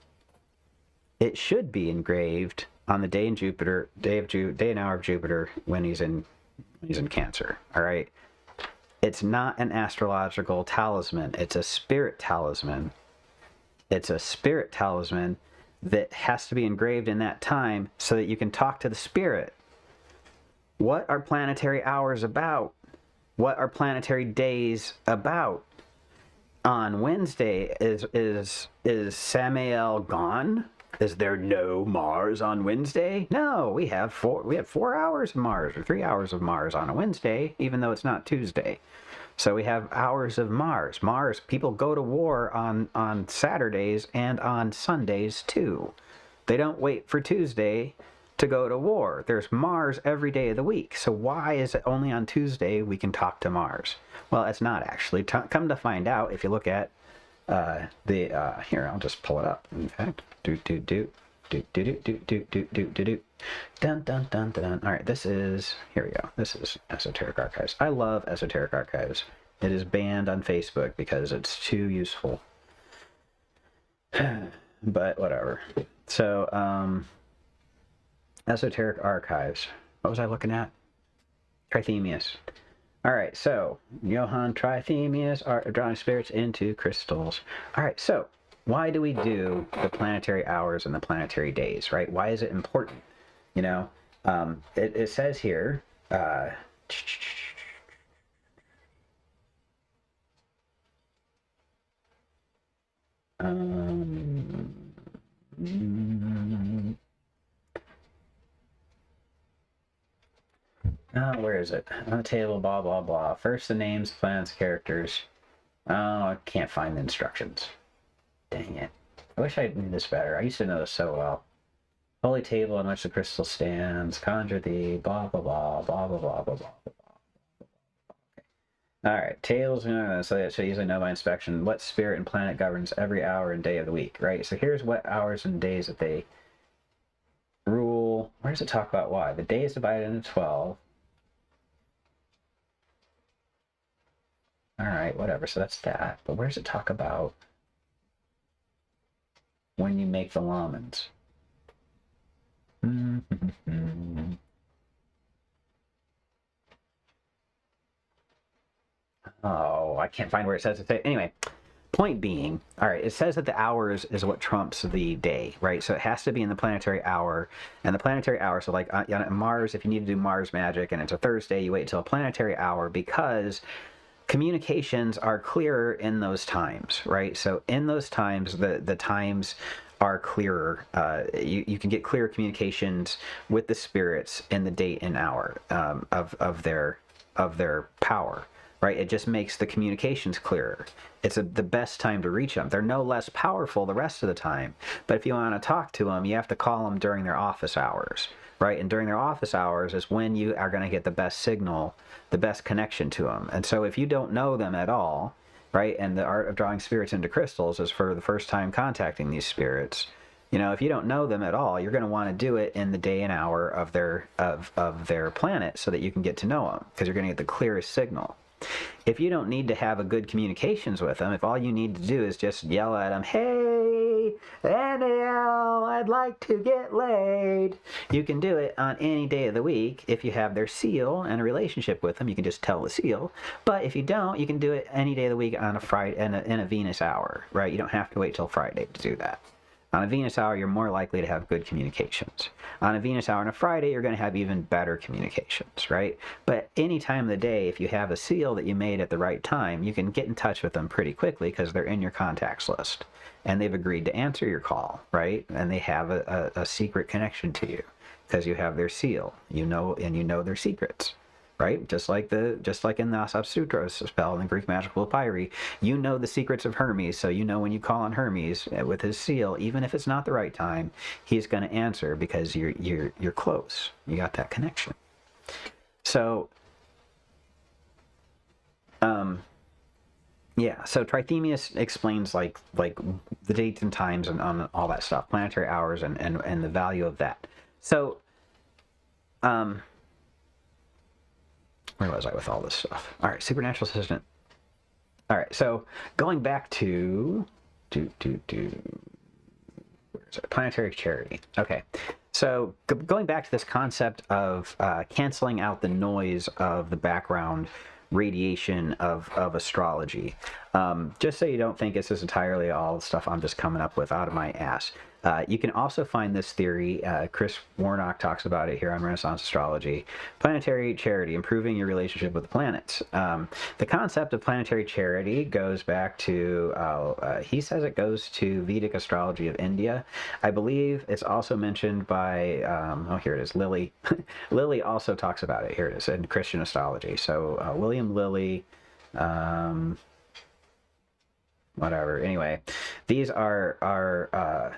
It should be engraved on the day in Jupiter, day and hour of Jupiter when he's in Cancer. All right. It's not an astrological talisman. It's a spirit talisman. It's a spirit talisman that has to be engraved in that time so that you can talk to the spirit. What are planetary hours about? what are planetary days about? On Wednesday, is Samael gone? Is there no Mars on Wednesday? No, we have 4 hours of Mars, or 3 hours of Mars on a Wednesday, even though it's not Tuesday. So we have hours of Mars. Mars, people go to war on Saturdays and on Sundays too. They don't wait for Tuesday to go to war. There's Mars every day of the week. So why is it only on Tuesday we can talk to Mars? Well, it's not actually. Come to find out, if you look at here, I'll just pull it up. In fact, dun dun dun dun. All right, here we go. This is Esoteric Archives. I love Esoteric Archives. It is banned on Facebook because it's too useful. But whatever. So, Esoteric Archives. What was I looking at? Trithemius. All right, so Johann Trithemius, Art of Drawing Spirits into Crystals. All right, so why do we do the planetary hours and the planetary days, right? Why is it important? You know, it says here, where is it? On the table, blah, blah, blah. First the names, planets, characters. Oh, I can't find the instructions. Dang it. I wish I knew this better. I used to know this so well. Holy table on which the crystal stands. Conjure thee, blah, blah, blah, blah, blah, blah, blah, blah, blah. Okay. Alright, tables, so that should usually know by inspection what spirit and planet governs every hour and day of the week, right? So here's what hours and days that they rule. Where does it talk about why? The day is divided into 12. Alright, whatever, so that's that. But where does it talk about when you make the lamans? Oh, I can't find where it says it. Anyway, point being, all right, it says that the hours is what trumps the day, right? So it has to be in the planetary hour. And the planetary hour, so like on Mars, if you need to do Mars magic and it's a Thursday, you wait until a planetary hour because communications are clearer in those times, right? So in those times, the times are clearer. You can get clearer communications with the spirits in the date and hour of their power, right? It just makes the communications clearer. It's the best time to reach them. They're no less powerful the rest of the time, but if you want to talk to them, you have to call them during their office hours, right? And during their office hours is when you are going to get the best signal, the best connection to them. And so if you don't know them at all, right, and the art of drawing spirits into crystals is for the first time contacting these spirits, you know, if you don't know them at all, you're going to want to do it in the day and hour of their planet so that you can get to know them, because you're going to get the clearest signal. If you don't need to have a good communications with them, if all you need to do is just yell at them, hey, NAL, I'd like to get laid, you can do it on any day of the week. If you have their seal and a relationship with them, you can just tell the seal. But if you don't, you can do it any day of the week on a Friday, in a Venus hour, right? You don't have to wait till Friday to do that. On a Venus hour, you're more likely to have good communications. On a Venus hour and a Friday, you're going to have even better communications, right? But any time of the day, if you have a seal that you made at the right time, you can get in touch with them pretty quickly because they're in your contacts list. And they've agreed to answer your call, right? And they have a secret connection to you because you have their seal, you know their secrets. Right? Just like in the Asap Sutras spell in the Greek magical papyri, you know the secrets of Hermes, so you know when you call on Hermes with his seal, even if it's not the right time, he's going to answer because you're close. You got that connection. So, yeah. So Trithemius explains like the dates and times and on all that stuff, planetary hours and the value of that. So, where was I with all this stuff? All right, supernatural assistant. All right, so going back to where is it? Planetary charity. Okay, so going back to this concept of canceling out the noise of the background radiation of astrology. Just so you don't think this is entirely all the stuff I'm just coming up with out of my ass. You can also find this theory, Chris Warnock talks about it here on Renaissance Astrology, planetary charity, improving your relationship with the planets. The concept of planetary charity goes back to, he says it goes to Vedic astrology of India. I believe it's also mentioned by, oh, here it is, Lilly. Lilly also talks about it. Here it is, in Christian astrology. So William Lilly, whatever. Anyway, these are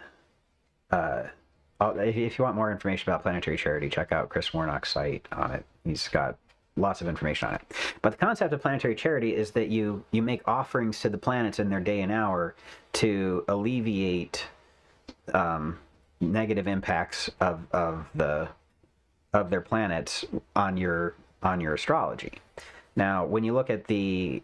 if you want more information about planetary charity, check out Chris Warnock's site on it. He's got lots of information on it. But the concept of planetary charity is that you make offerings to the planets in their day and hour to alleviate negative impacts of their planets on your astrology. Now, when you look at the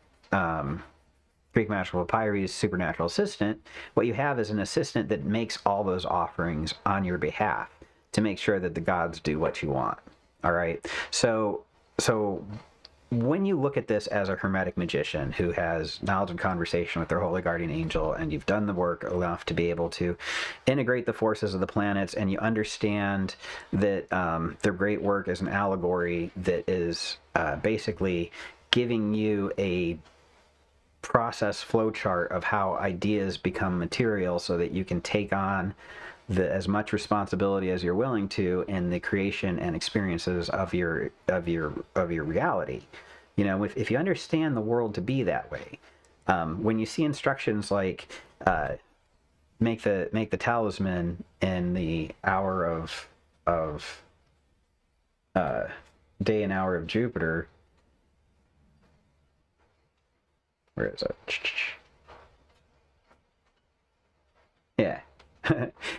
Greek magical papyrus supernatural assistant, what you have is an assistant that makes all those offerings on your behalf to make sure that the gods do what you want. All right. So when you look at this as a Hermetic magician who has knowledge and conversation with their holy guardian angel, and you've done the work enough to be able to integrate the forces of the planets, and you understand that their great work is an allegory that is basically giving you a process flowchart of how ideas become material so that you can take on as much responsibility as you're willing to in the creation and experiences of your reality. You know, if you understand the world to be that way, when you see instructions like make the talisman in the hour of day and hour of Jupiter. Where is it? Yeah.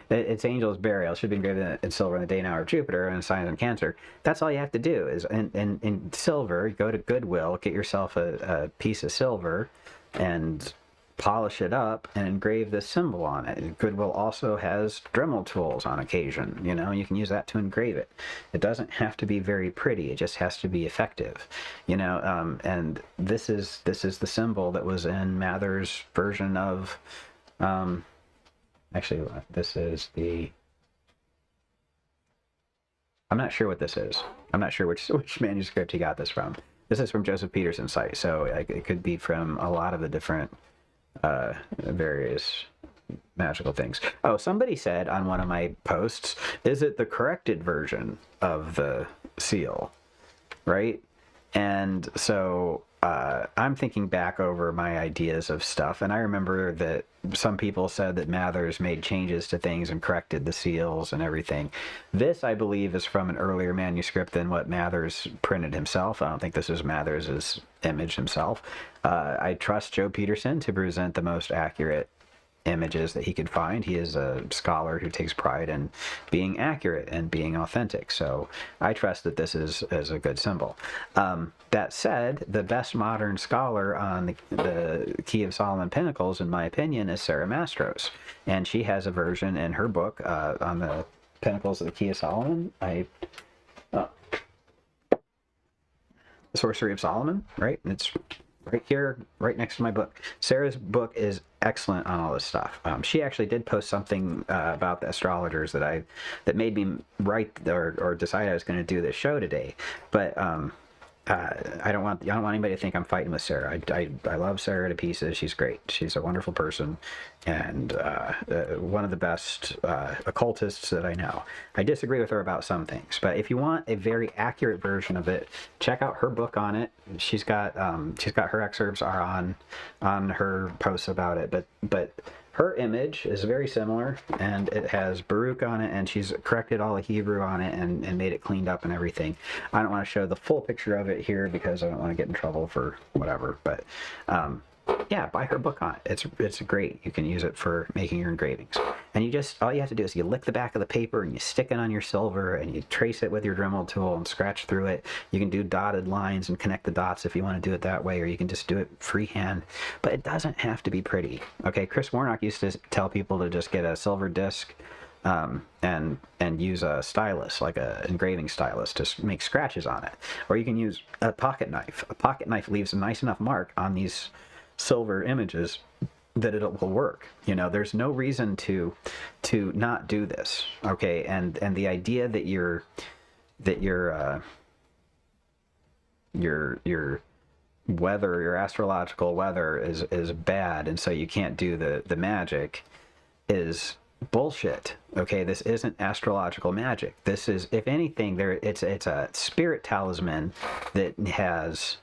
Its angel is Bariel. It should be engraved in silver in the day and hour of Jupiter and signs in Cancer. That's all you have to do is in silver, go to Goodwill, get yourself a piece of silver and polish it up and engrave this symbol on it. Goodwill also has Dremel tools on occasion. You know, you can use that to engrave it. It doesn't have to be very pretty. It just has to be effective. You know, and this is the symbol that was in Mather's version of. Actually, this is the. I'm not sure what this is. I'm not sure which manuscript he got this from. This is from Joseph Peterson's site, so it could be from a lot of the different various magical things. Oh, somebody said on one of my posts, is it the corrected version of the seal? Right? And so I'm thinking back over my ideas of stuff, and I remember that some people said that Mathers made changes to things and corrected the seals and everything. This, I believe, is from an earlier manuscript than what Mathers printed himself. I don't think this is Mathers' image himself. I trust Joe Peterson to present the most accurate images that he could find. He is a scholar who takes pride in being accurate and being authentic, so I trust that this is a good symbol. That said, the best modern scholar on the Key of Solomon Pinnacles, in my opinion, is Sarah Mastros, and she has a version in her book on the Pinnacles of the Key of Solomon. Sorcery of Solomon, right? It's right here, right next to my book. Sarah's book is excellent on all this stuff. She actually did post something about the astrologers that made me write or decide I was going to do this show today. But I don't want anybody to think I'm fighting with Sarah. I love Sarah to pieces. She's great. She's a wonderful person, and one of the best occultists that I know. I disagree with her about some things, but if you want a very accurate version of it, check out her book on it. She's got her excerpts are on her posts about it, but her image is very similar, and it has Baruch on it, and she's corrected all the Hebrew on it and made it cleaned up and everything. I don't want to show the full picture of it here because I don't want to get in trouble for whatever, but yeah, buy her book on it. It's great. You can use it for making your engravings. And all you have to do is you lick the back of the paper and you stick it on your silver and you trace it with your Dremel tool and scratch through it. You can do dotted lines and connect the dots if you want to do it that way, or you can just do it freehand. But it doesn't have to be pretty. Okay, Chris Warnock used to tell people to just get a silver disc and use a stylus, like a engraving stylus, to make scratches on it. Or you can use a pocket knife. A pocket knife leaves a nice enough mark on these silver images that it will work. You know, there's no reason to not do this. Okay, and the idea that your weather, your astrological weather is bad, and so you can't do the magic is bullshit. Okay, this isn't astrological magic. This is, if anything, it's a spirit talisman that has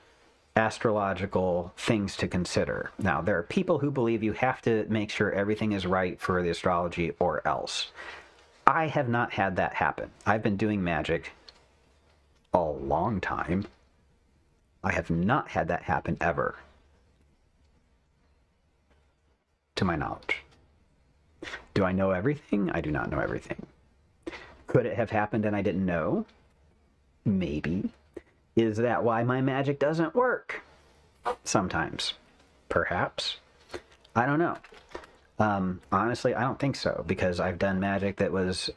astrological things to consider. Now, there are people who believe you have to make sure everything is right for the astrology or else. I have not had that happen. I've been doing magic a long time. I have not had that happen ever, to my knowledge. Do I know everything? I do not know everything. Could it have happened and I didn't know? Maybe. Is that why my magic doesn't work? Sometimes. Perhaps. I don't know. Honestly, I don't think so, because I've done magic that was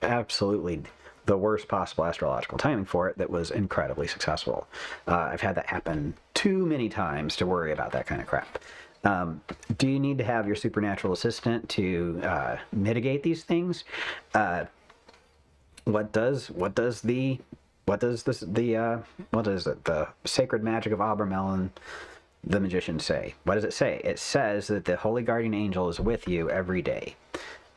absolutely the worst possible astrological timing for it that was incredibly successful. I've had that happen too many times to worry about that kind of crap. Do you need to have your supernatural assistant to mitigate these things? What does the sacred magic of Abramelin, the magician, say? What does it say? It says that the holy guardian angel is with you every day,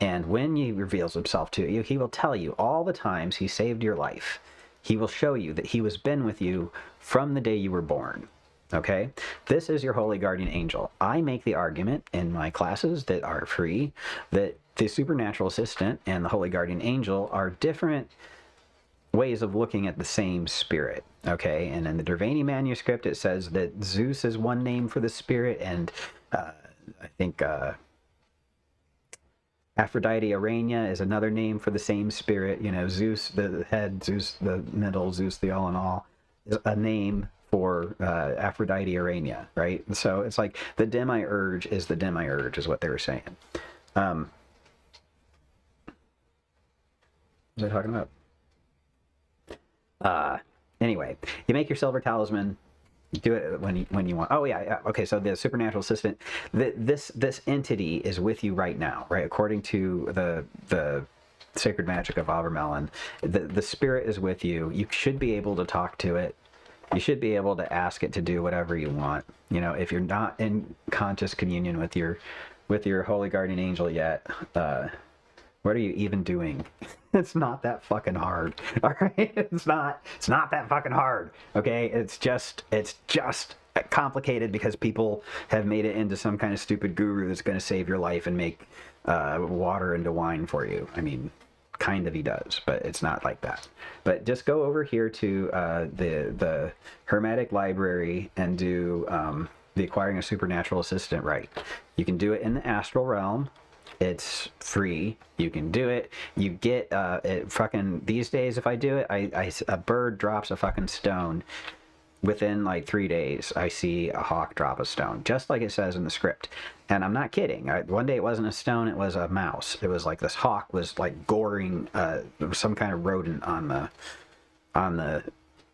and when he reveals himself to you, he will tell you all the times he saved your life. He will show you that he has been with you from the day you were born. Okay, this is your holy guardian angel. I make the argument in my classes that are free that the supernatural assistant and the holy guardian angel are different ways of looking at the same spirit. Okay, and in the Derveni manuscript it says that Zeus is one name for the spirit, and I think Aphrodite Arania is another name for the same spirit. You know, Zeus the head, Zeus the middle, Zeus the all in all is a name for Aphrodite Arania, right? So it's like the demiurge is the demiurge, is what they were saying. What was I talking about? Anyway, you make your silver talisman. Do it when you want. Oh yeah. Okay. So the supernatural assistant, this entity is with you right now, right? According to the sacred magic of Abramelin, the spirit is with you. You should be able to talk to it. You should be able to ask it to do whatever you want. You know, if you're not in conscious communion with your holy guardian angel yet, what are you even doing? It's not that fucking hard. All right, it's not that fucking hard. Okay, it's just complicated because people have made it into some kind of stupid guru that's going to save your life and make water into wine for you. I mean, kind of he does, but it's not like that. But just go over here to the Hermetic library and do the acquiring a supernatural assistant right. You can do it in the astral realm. It's free. You can do it. You get it fucking these days. If I do it, a bird drops a fucking stone. Within like 3 days, I see a hawk drop a stone, just like it says in the script. And I'm not kidding. One day it wasn't a stone, it was a mouse. It was like this hawk was like goring some kind of rodent on the.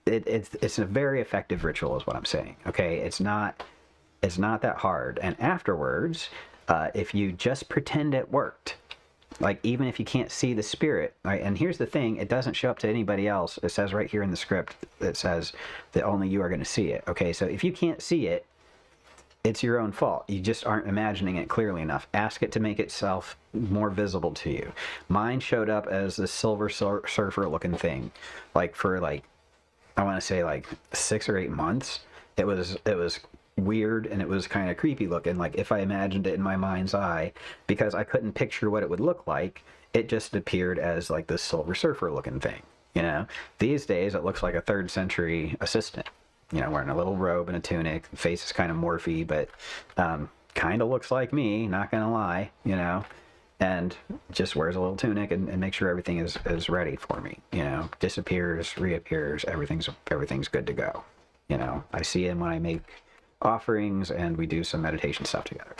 It's a very effective ritual, is what I'm saying. Okay, it's not that hard. And afterwards, if you just pretend it worked, like even if you can't see the spirit, right? And here's the thing, it doesn't show up to anybody else. It says right here in the script, it says that only you are going to see it. Okay, so if you can't see it, it's your own fault. You just aren't imagining it clearly enough. Ask it to make itself more visible to you. Mine showed up as this silver surfer looking thing, like for like, I want to say like 6 or 8 months. It was weird, and it was kind of creepy looking, like if I imagined it in my mind's eye, because I couldn't picture what it would look like. It just appeared as like this silver surfer looking thing. You know, these days it looks like a 3rd century assistant, you know, wearing a little robe and a tunic. The face is kind of morphy, but kind of looks like me, not gonna lie, you know, and just wears a little tunic and makes sure everything is ready for me, you know, disappears, reappears, everything's good to go. You know, I see him when I make offerings and we do some meditation stuff together,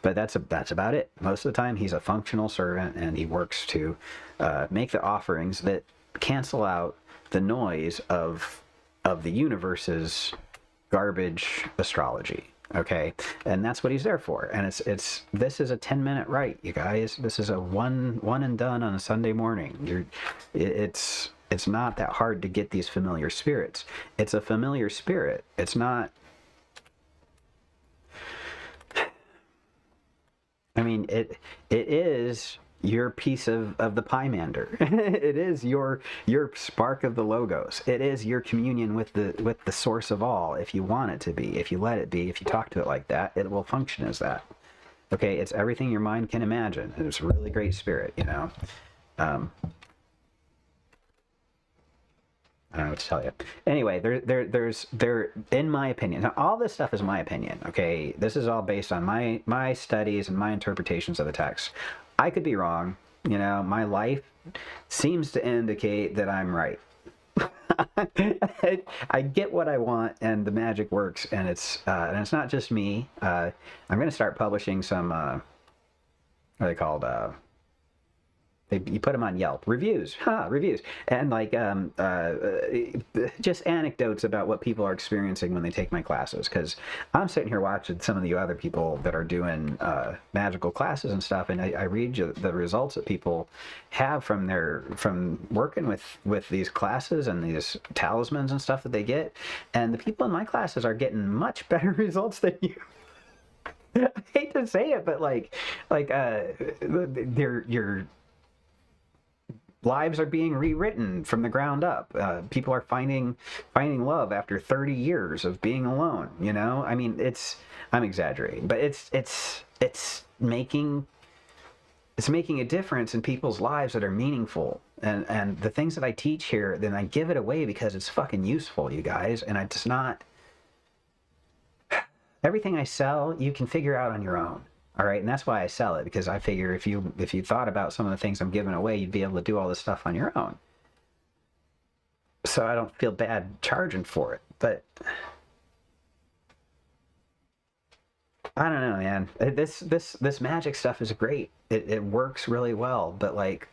but that's about it. Most of the time he's a functional servant, and he works to make the offerings that cancel out the noise of the universe's garbage astrology. okay? And that's what he's there for. And this is a 10-minute rite, you guys. This is a one and done on a Sunday morning. It's not that hard to get these familiar spirits. It's a familiar spirit. It's not. I mean, it is your piece of the pymander. It is your spark of the logos. It is your communion with the source of all, if you want it to be, if you let it be, if you talk to it like that, it will function as that. Okay, it's everything your mind can imagine. It's a really great spirit, you know. I don't know what to tell you. Anyway, there's in my opinion, now all this stuff is my opinion, okay? This is all based on my studies and my interpretations of the text. I could be wrong, you know. My life seems to indicate that I'm right. I get what I want, and the magic works, and it's not just me. I'm going to start publishing some, what are they called? You put them on Yelp. Reviews. Reviews. And like just anecdotes about what people are experiencing when they take my classes. Because I'm sitting here watching some of the other people that are doing magical classes and stuff, and I read the results that people have from working with these classes and these talismans and stuff that they get. And the people in my classes are getting much better results than you. I hate to say it, but your lives are being rewritten from the ground up. People are finding love after 30 years of being alone, you know. I mean, I'm exaggerating, but it's making a difference in people's lives that are meaningful. And the things that I teach here, then I give it away because it's fucking useful, you guys. And it's not everything I sell you can figure out on your own. All right, and that's why I sell it, because I figure if you thought about some of the things I'm giving away, you'd be able to do all this stuff on your own. So I don't feel bad charging for it. But I don't know, man. This magic stuff is great. It works really well, but like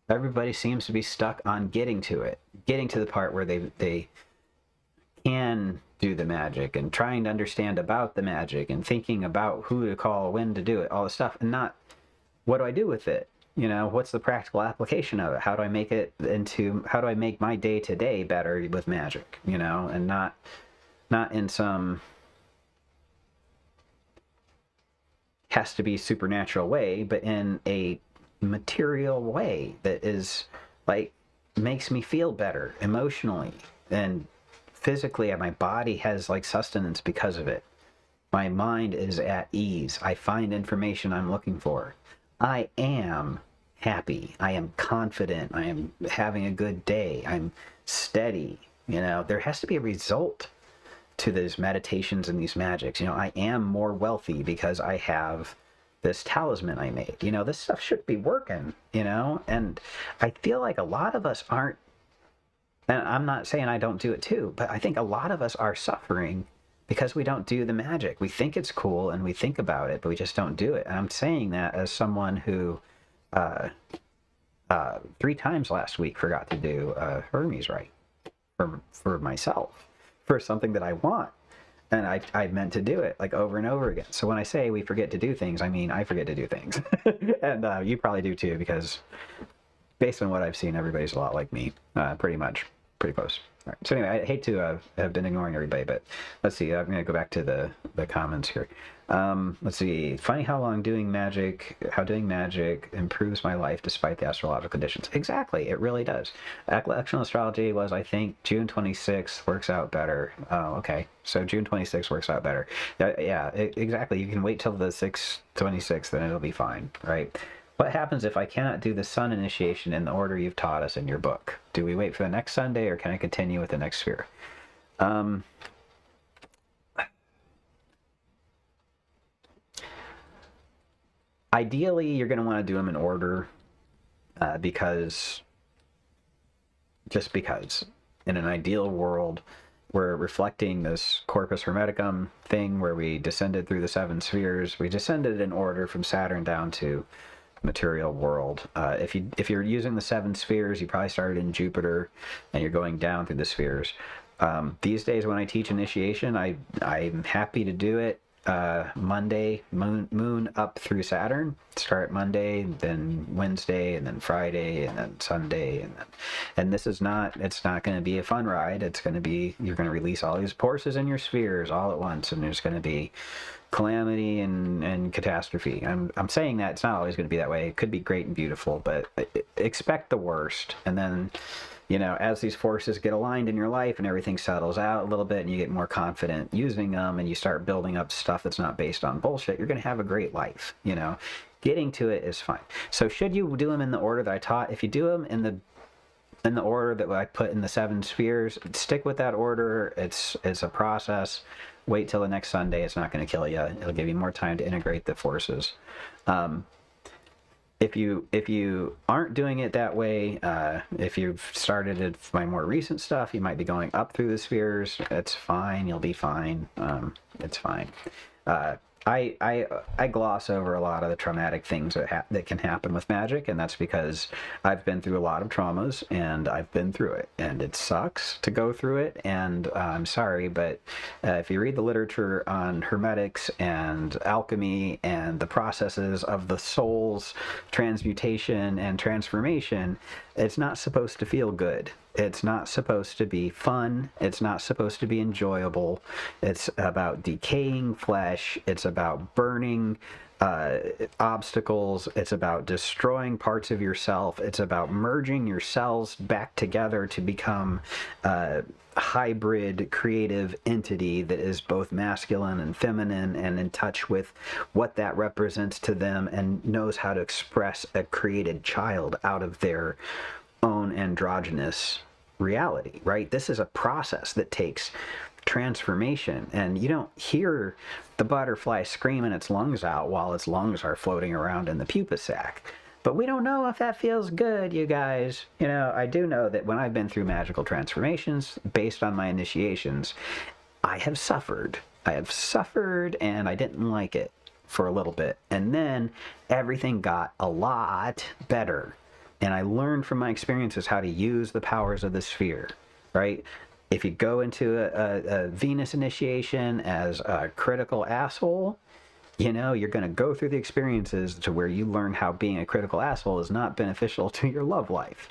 everybody seems to be stuck on getting to the part where they can do the magic and trying to understand about the magic and thinking about who to call, when to do it, all this stuff, and not what do I do with it? You know, what's the practical application of it? How do I make my day-to-day better with magic, you know, and not in some has to be supernatural way, but in a material way that is like makes me feel better emotionally and physically. My body has like sustenance because of it. My mind is at ease. I find information I'm looking for. I am happy. I am confident. I am having a good day. I'm steady. You know, there has to be a result to these meditations and these magics. You know, I am more wealthy because I have this talisman I made. You know, this stuff should be working, you know, and I feel like a lot of us aren't. And I'm not saying I don't do it too, but I think a lot of us are suffering because we don't do the magic. We think it's cool and we think about it, but we just don't do it. And I'm saying that as someone who 3 times last week forgot to do Hermes right for myself, for something that I want. And I meant to do it like over and over again. So when I say we forget to do things, I mean I forget to do things. And you probably do too, because based on what I've seen, everybody's a lot like me, pretty close. All right. So anyway, I hate to have been ignoring everybody, but let's see. I'm going to go back to the comments here. Let's see. Funny how doing magic improves my life despite the astrological conditions. Exactly. It really does. Electional astrology was, I think, June 26th works out better. Oh, okay. So June 26th works out better. Yeah, exactly. You can wait till the 26th and it'll be fine, right? What happens if I cannot do the sun initiation in the order you've taught us in your book? Do we wait for the next Sunday, or can I continue with the next sphere? Ideally, you're going to want to do them in order because in an ideal world, we're reflecting this corpus hermeticum thing where we descended through the 7 spheres. We descended in order from Saturn down to material world. If you're using the 7 spheres, you probably started in Jupiter and you're going down through the spheres. These days when I teach initiation, I'm happy to do it Monday, moon up through Saturn. Start Monday, then Wednesday, and then Friday, and then Sunday, and this is not, it's not going to be a fun ride. It's going to be, you're going to release all these forces in your spheres all at once, and there's going to be calamity and catastrophe. I'm saying that it's not always going to be that way. It could be great and beautiful, but expect the worst. And then, as these forces get aligned in your life and everything settles out a little bit and you get more confident using them and you start building up stuff that's not based on bullshit, you're going to have a great life. Getting to it is fine. So should you do them in the order that I taught? If you do them in the order that I put in the 7 spheres, stick with that order. It's a process. Wait till the next Sunday. It's not going to kill you. It'll give you more time to integrate the forces. If you aren't doing it that way, if you've started my more recent stuff, you might be going up through the spheres. It's fine. You'll be fine. It's fine. I gloss over a lot of the traumatic things that can happen with magic, and that's because I've been through a lot of traumas, and I've been through it, and it sucks to go through it, and I'm sorry, but if you read the literature on Hermetics and alchemy and the processes of the soul's transmutation and transformation, it's not supposed to feel good. It's not supposed to be fun. It's not supposed to be enjoyable. It's about decaying flesh. It's about burning obstacles. It's about destroying parts of yourself. It's about merging your cells back together to become a hybrid creative entity that is both masculine and feminine and in touch with what that represents to them and knows how to express a created child out of their own androgynous reality, right? This is a process that takes transformation, and you don't hear the butterfly screaming its lungs out while its lungs are floating around in the pupa sac. But we don't know if that feels good, you guys. I do know that when I've been through magical transformations based on my initiations, I have suffered. And I didn't like it for a little bit. And then everything got a lot better. And I learned from my experiences how to use the powers of the sphere, right? If you go into a Venus initiation as a critical asshole, you're going to go through the experiences to where you learn how being a critical asshole is not beneficial to your love life,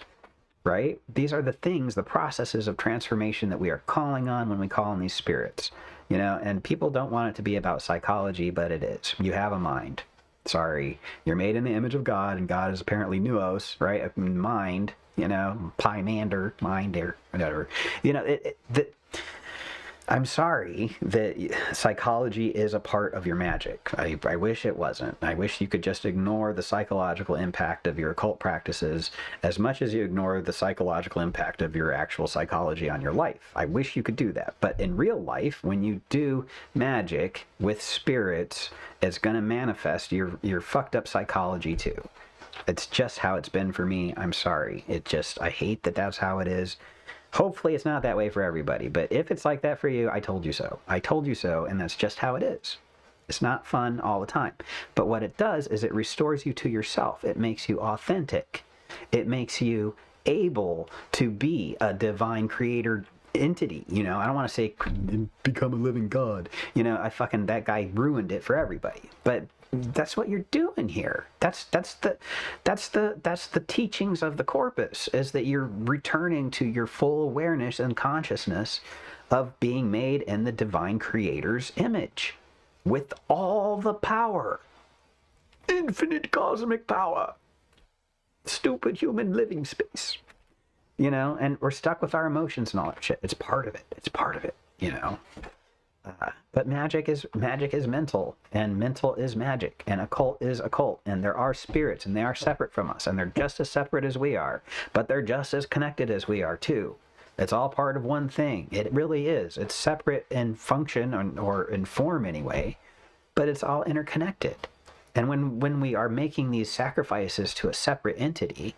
right? These are the things, the processes of transformation that we are calling on when we call on these spirits, and people don't want it to be about psychology, but it is. You have a mind. Sorry, you're made in the image of God, and God is apparently nous, right? A mind, pymander, mind, or whatever. I'm sorry that psychology is a part of your magic. I wish it wasn't. I wish you could just ignore the psychological impact of your occult practices as much as you ignore the psychological impact of your actual psychology on your life. I wish you could do that. But in real life, when you do magic with spirits, it's going to manifest your fucked up psychology too. It's just how it's been for me. I'm sorry. I hate that that's how it is. Hopefully it's not that way for everybody, but if it's like that for you, I told you so. I told you so, and that's just how it is. It's not fun all the time. But what it does is it restores you to yourself. It makes you authentic. It makes you able to be a divine creator entity. I don't want to say become a living god. That guy ruined it for everybody. But that's what you're doing here. That's the teachings of the corpus, is that you're returning to your full awareness and consciousness of being made in the divine creator's image with all the power, infinite cosmic power, stupid human living space, and we're stuck with our emotions and all that shit. It's part of it. But magic is mental, and mental is magic, and occult is occult, and there are spirits, and they are separate from us, and they're just as separate as we are, but they're just as connected as we are too. It's all part of one thing. It really is. It's separate in function or in form anyway, but it's all interconnected. And when we are making these sacrifices to a separate entity,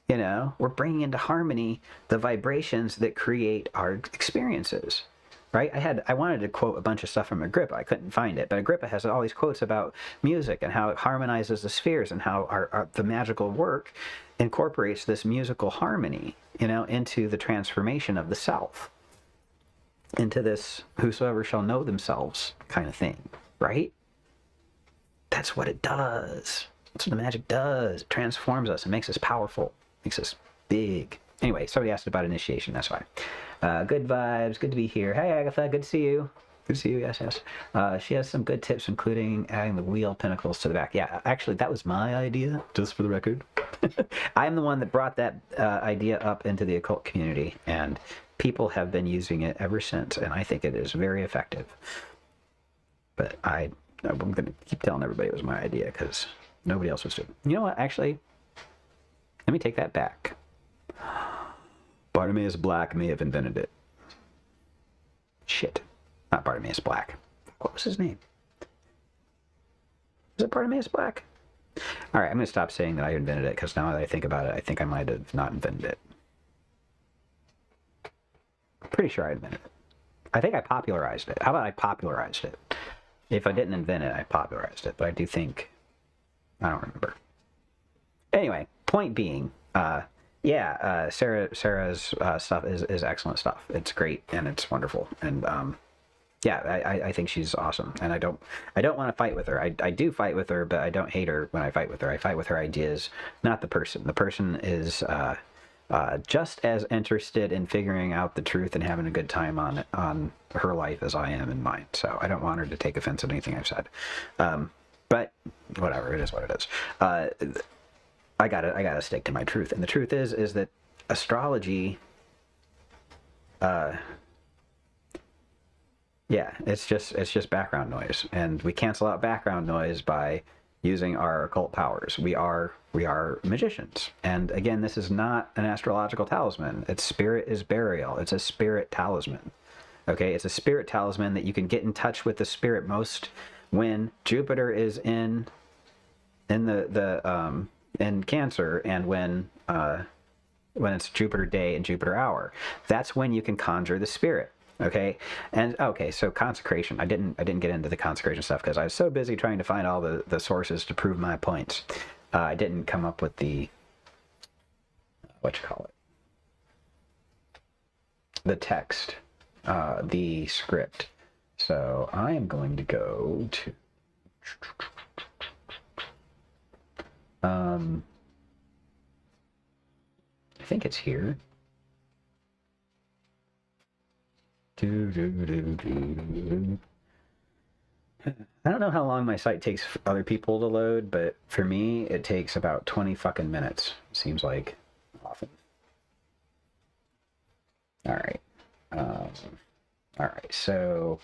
we're bringing into harmony the vibrations that create our experiences. Right? I wanted to quote a bunch of stuff from Agrippa. I couldn't find it, but Agrippa has all these quotes about music and how it harmonizes the spheres and how the magical work incorporates this musical harmony, into the transformation of the self. into this whosoever shall know themselves kind of thing, right? That's what it does. That's what the magic does. It transforms us and makes us powerful, makes us big. Anyway, somebody asked about initiation, that's why. Good vibes, good to be here. Hey, Agatha, good to see you. Good to see you, yes, yes. She has some good tips, including adding the wheel pinnacles to the back. Yeah, actually, that was my idea, just for the record. I'm the one that brought that idea up into the occult community, and people have been using it ever since, and I think it is very effective. But I'm going to keep telling everybody it was my idea, because nobody else was doing it. You know what, actually, let me take that back. Bartimaeus Black may have invented it. Shit. Not Bartimaeus Black. What was his name? Was it Bartimaeus Black? All right, I'm going to stop saying that I invented it, because now that I think about it, I think I might have not invented it. Pretty sure I invented it. I think I popularized it. How about I popularized it? If I didn't invent it, I popularized it. But I do think... I don't remember. Anyway, point being... Sarah's stuff is excellent stuff. It's great and it's wonderful, and I think she's awesome. And I don't want to fight with her. I do fight with her, but I don't hate her when I fight with her. I fight with her ideas, not the person. The person is just as interested in figuring out the truth and having a good time on her life as I am in mine. So I don't want her to take offense at anything I've said. But whatever, it is what it is. I gotta stick to my truth, and the truth is that astrology, it's just background noise, and we cancel out background noise by using our occult powers. We are magicians, and again, this is not an astrological talisman. Its spirit is Bariel. It's a spirit talisman. Okay, it's a spirit talisman that you can get in touch with the spirit most when Jupiter is in Cancer, and when it's Jupiter day and Jupiter hour. That's when you can conjure the spirit. Okay, and okay, so consecration. I didn't get into the consecration stuff because I was so busy trying to find all the sources to prove my points. I didn't come up with the the text, the script. So I am going to go to I think it's here. I don't know how long my site takes for other people to load, but for me, it takes about 20 fucking minutes. Seems like often. All right. All right. So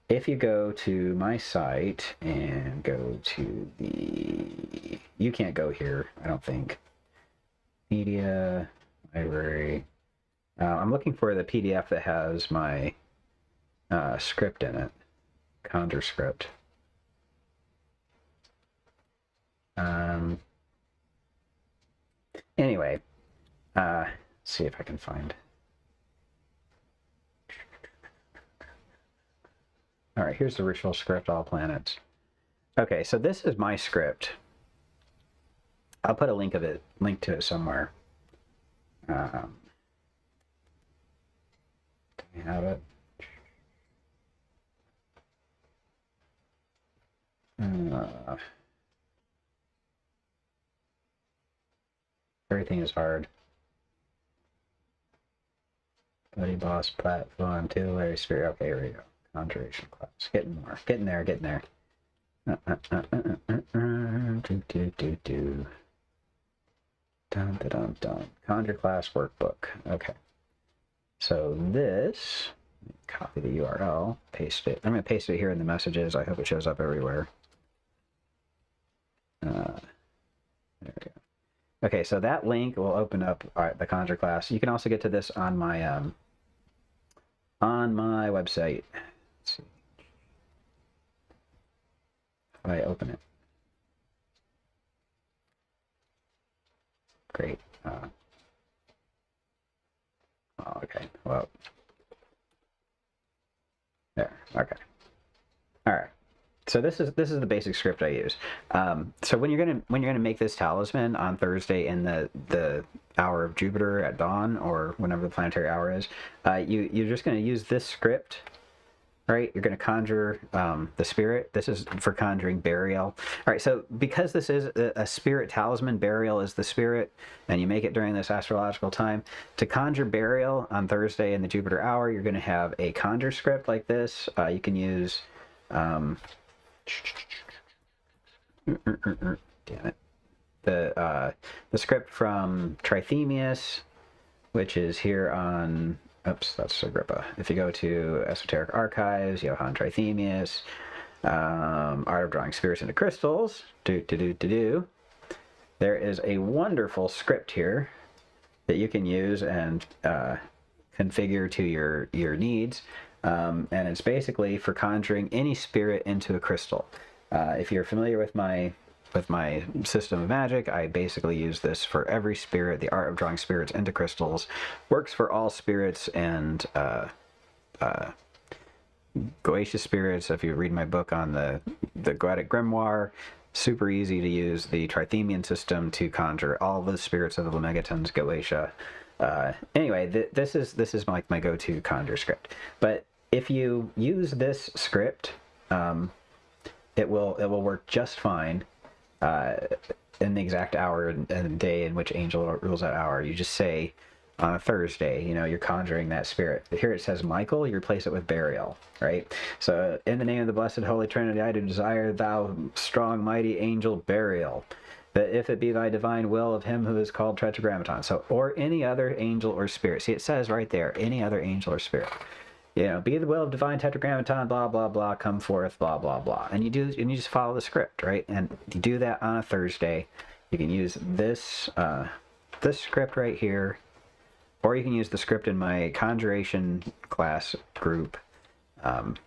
if you go to my site and go to the... You can't go here, I don't think. Media, library. I'm looking for the PDF that has my script in it. Conjure script. Anyway, see if I can find. All right, here's the ritual script, all planets. Okay, so this is my script. I'll put a link to it somewhere. Do we have it? Everything is hard. Buddy Boss platform, tutelary spirit. Okay, here we go. Conjuration class. Getting there. Dun. Conjure class workbook. Okay. So this, copy the URL, paste it. I'm going to paste it here in the messages. I hope it shows up everywhere. There we go. Okay, so that link will open up the Conjure class. You can also get to this on my website. Let's see. How do I open it? Great. Okay. Well. There. Okay. All right. So this is the basic script I use. So when you're gonna make this talisman on Thursday in the hour of Jupiter at dawn, or whenever the planetary hour is, you're just going to use this script, right? You're going to conjure the spirit. This is for conjuring Bariel. All right, so because this is a spirit talisman, Bariel is the spirit, and you make it during this astrological time. To conjure Bariel on Thursday in the Jupiter hour, you're going to have a conjure script like this. You can use... damn it. The script from Trithemius, which is here on... Oops, that's Agrippa. If you go to Esoteric Archives, Johann Trithemius, Art of Drawing Spirits into Crystals, there is a wonderful script here that you can use and configure to your needs, and it's basically for conjuring any spirit into a crystal. If you're familiar with my system of magic, I basically use this for every spirit. The art of drawing spirits into crystals works for all spirits and Goetia spirits. If you read my book on the Goetic Grimoire, super easy to use the Trithemian system to conjure all the spirits of the Lemegetons, Goetia. Anyway, this is like my go-to conjure script. But if you use this script, it will work just fine. In the exact hour and day in which angel rules that hour. You just say on a Thursday, you're conjuring that spirit. Here it says Michael, you replace it with Bariel, right? So in the name of the blessed Holy Trinity, I do desire thou strong mighty angel Bariel, that if it be thy divine will of him who is called Tetragrammaton. So, or any other angel or spirit. See, it says right there, any other angel or spirit. Be the will of divine Tetragrammaton, blah, blah, blah, come forth, blah, blah, blah. And you just follow the script, right? And you do that on a Thursday. You can use this script right here, or you can use the script in my Conjuration class group, and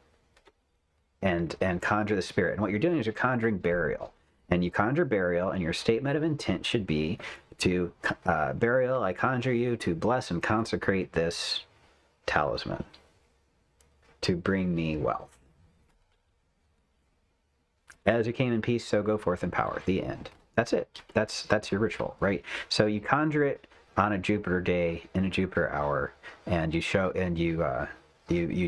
conjure the spirit. And what you're doing is you're conjuring Bariel. And you conjure Bariel, and your statement of intent should be to, Bariel, I conjure you to bless and consecrate this talisman to bring me wealth. As you came in peace, so go forth in power. The end. That's it. That's your ritual, right? So you conjure it on a Jupiter day in a Jupiter hour, and you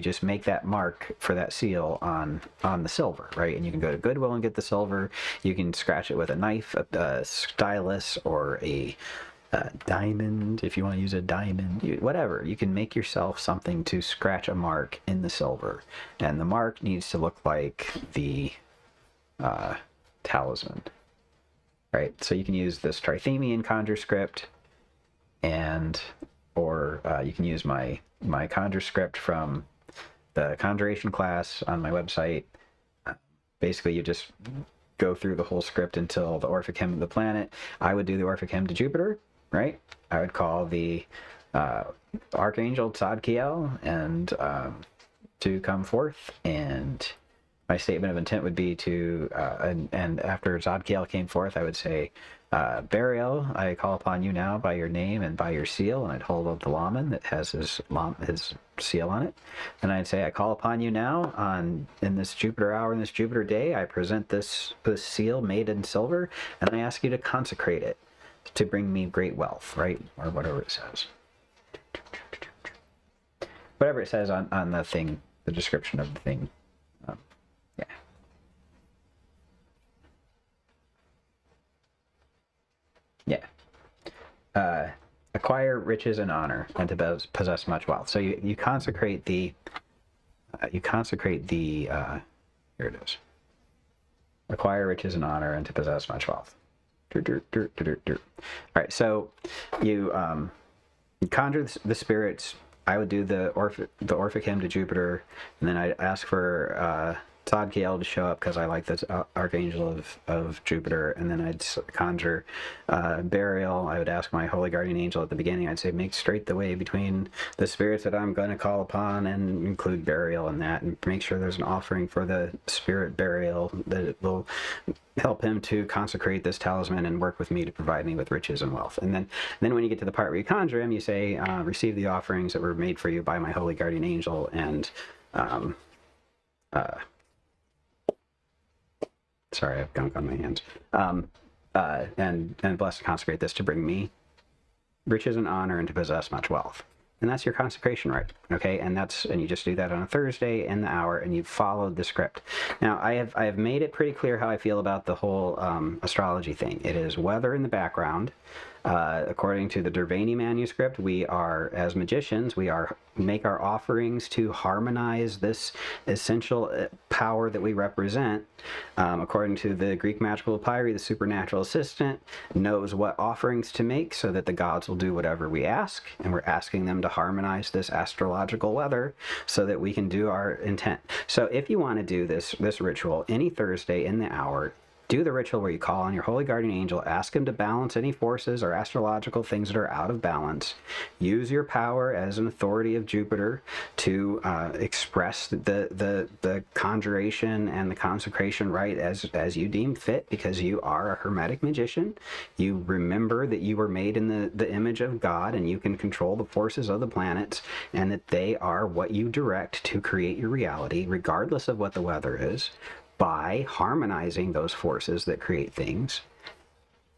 just make that mark for that seal on the silver, right? And you can go to Goodwill and get the silver. You can scratch it with a knife, a stylus, or a diamond, if you want to use a diamond, whatever. You can make yourself something to scratch a mark in the silver, and the mark needs to look like the talisman, right? So you can use this Trithemian conjure script, or you can use my conjure script from the Conjuration class on my website. Basically, you just go through the whole script until the Orphic Hymn of the planet. I would do the Orphic Hymn to Jupiter, right? I would call the Archangel Tzadkiel and to come forth, and my statement of intent would be to, and after Tzadkiel came forth, I would say, Bariel, I call upon you now by your name and by your seal, and I'd hold up the Laman that has his seal on it, and I'd say, I call upon you now in this Jupiter hour, in this Jupiter day, I present this seal made in silver, and I ask you to consecrate it to bring me great wealth, right? Or whatever it says. Whatever it says on the thing, the description of the thing. Yeah. Yeah. Acquire riches and honor, and to possess much wealth. So you consecrate the here it is. Acquire riches and honor, and to possess much wealth. All right, so you conjure the spirits. I would do the Orphic Hymn to Jupiter, and then I'd ask for Tzadkiel to show up because I like this Archangel of Jupiter, and then I'd conjure Bariel. I would ask my Holy Guardian Angel at the beginning. I'd say, make straight the way between the spirits that I'm going to call upon, and include Bariel in that, and make sure there's an offering for the spirit Bariel that it will help him to consecrate this talisman and work with me to provide me with riches and wealth. And then when you get to the part where you conjure him, you say, receive the offerings that were made for you by my Holy Guardian Angel, and sorry, I've gunk on my hands. And bless and consecrate this to bring me riches and honor, and to possess much wealth. And that's your consecration rite, okay? And you just do that on a Thursday in the hour, and you've followed the script. Now, I have made it pretty clear how I feel about the whole astrology thing. It is weather in the background. According to the Derveni manuscript, we are, as magicians, make our offerings to harmonize this essential power that we represent. According to the Greek magical papyri, the supernatural assistant knows what offerings to make so that the gods will do whatever we ask, and we're asking them to harmonize this astrological weather so that we can do our intent. So if you want to do this ritual any Thursday in the hour, do the ritual where you call on your holy guardian angel, ask him to balance any forces or astrological things that are out of balance. Use your power as an authority of Jupiter to express the conjuration and the consecration rite as you deem fit, because you are a Hermetic magician. You remember that you were made in the image of God, and you can control the forces of the planets, and that they are what you direct to create your reality, regardless of what the weather is, by harmonizing those forces that create things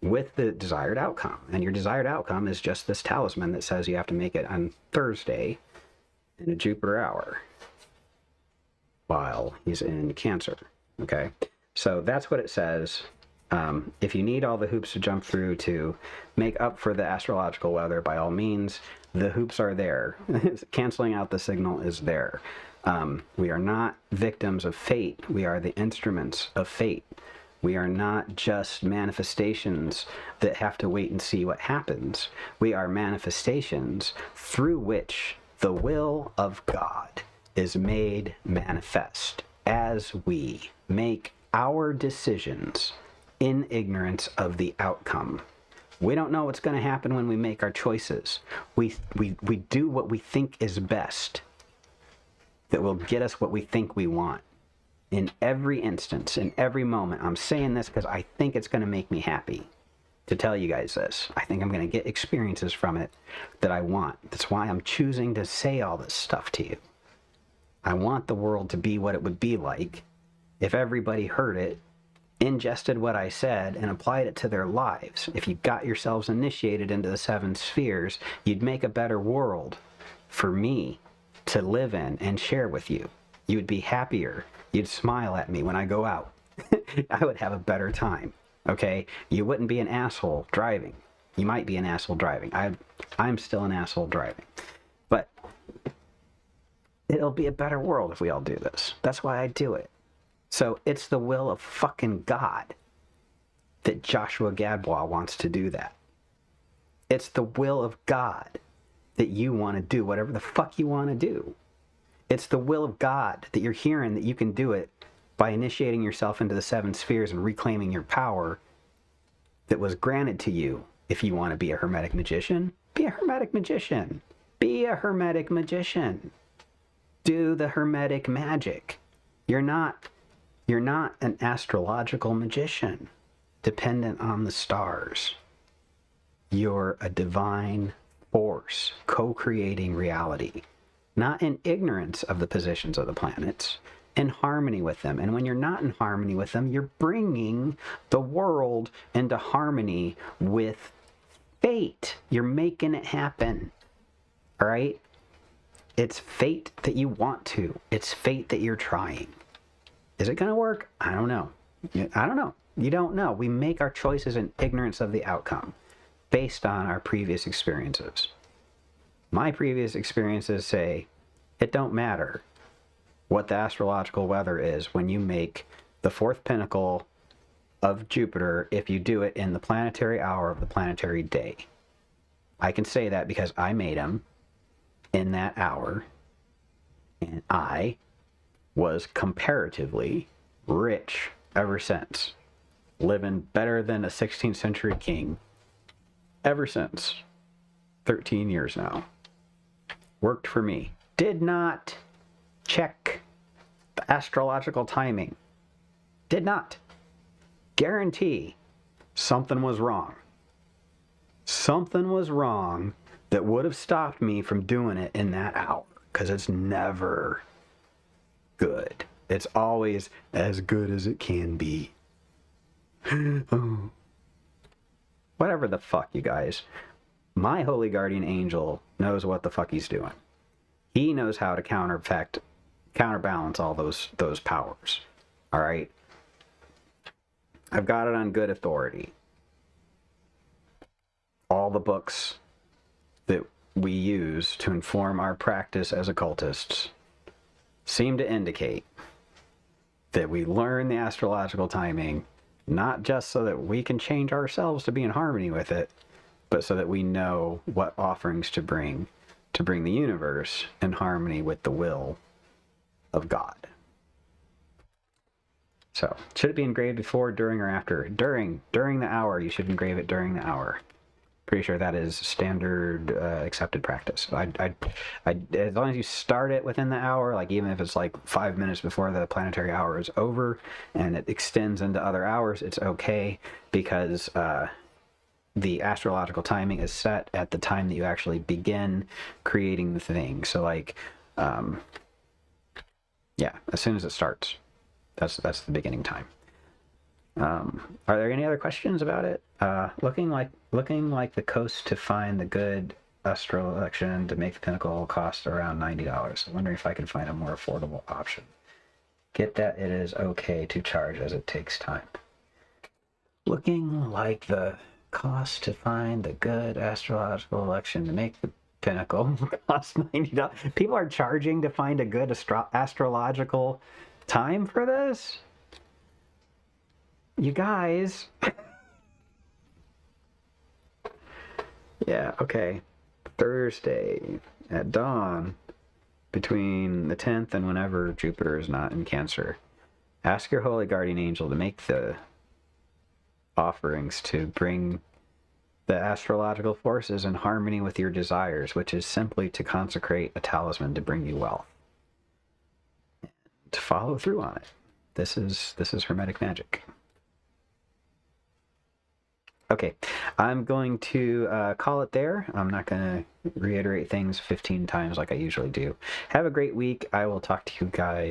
with the desired outcome. And your desired outcome is just this talisman that says you have to make it on Thursday in a Jupiter hour while he's in Cancer, okay? So that's what it says. If you need all the hoops to jump through to make up for the astrological weather, by all means, the hoops are there. Canceling out the signal is there. We are not victims of fate. We are the instruments of fate. We are not just manifestations that have to wait and see what happens. We are manifestations through which the will of God is made manifest as we make our decisions in ignorance of the outcome. We don't know what's going to happen when we make our choices. We do what we think is best, that will get us what we think we want. In every instance, in every moment. I'm saying this because I think it's going to make me happy to tell you guys this. I think I'm going to get experiences from it that I want. That's why I'm choosing to say all this stuff to you. I want the world to be what it would be like if everybody heard it, ingested what I said, and applied it to their lives. If you got yourselves initiated into the 7 spheres, you'd make a better world for me to live in and share with you. You would be happier. You'd smile at me when I go out. I would have a better time, okay? You wouldn't be an asshole driving. You might be an asshole driving. I'm still an asshole driving. But it'll be a better world if we all do this. That's why I do it. So it's the will of fucking God that Joshua Gadbois wants to do that. It's the will of God that you want to do whatever the fuck you want to do. It's the will of God that you're hearing that you can do it by initiating yourself into the 7 spheres and reclaiming your power that was granted to you. If you want to be a Hermetic magician, be a Hermetic magician. Be a Hermetic magician. Do the Hermetic magic. You're not an astrological magician dependent on the stars. You're a divine force co-creating reality, not in ignorance of the positions of the planets, in harmony with them. And when you're not in harmony with them, you're bringing the world into harmony with fate. You're making it happen. All right? It's fate that you want to. It's fate that you're trying. Is it going to work? I don't know. I don't know. You don't know. We make our choices in ignorance of the outcome based on our previous experiences. My previous experiences say it don't matter what the astrological weather is when you make the 4th pinnacle of Jupiter if you do it in the planetary hour of the planetary day. I can say that because I made them in that hour, and I was comparatively rich ever since, living better than a 16th century king ever since. 13 years now. Worked for me. Did not check the astrological timing. Did not. Guarantee something was wrong. Something was wrong that would have stopped me from doing it in that hour, because it's never good. It's always as good as it can be. Oh. Whatever the fuck, you guys. My holy guardian angel knows what the fuck he's doing. He knows how to counterbalance all those powers. All right. I've got it on good authority. All the books that we use to inform our practice as occultists seem to indicate that we learn the astrological timing not just so that we can change ourselves to be in harmony with it, but so that we know what offerings to bring the universe in harmony with the will of God. So, should it be engraved before, during, or after? During the hour. You should engrave it during the hour. Pretty sure that is standard accepted practice. As long as you start it within the hour, like even if it's like 5 minutes before the planetary hour is over and it extends into other hours, it's okay, because the astrological timing is set at the time that you actually begin creating the thing. So like, yeah, as soon as it starts, that's the beginning time. Are there any other questions about it? Looking like the coast to find the good astral election to make the pinnacle cost around $90. I'm wondering if I can find a more affordable option. Get that it is okay to charge as it takes time. Looking like the cost to find the good astrological election to make the pinnacle cost $90. People are charging to find a good astrological time for this? You guys. Yeah, okay. Thursday at dawn, between the 10th and whenever Jupiter is not in Cancer. Ask your holy guardian angel to make the offerings to bring the astrological forces in harmony with your desires, which is simply to consecrate a talisman to bring you wealth. And to follow through on it. This is Hermetic magic. Okay, I'm going to call it there. I'm not going to reiterate things 15 times like I usually do. Have a great week. I will talk to you guys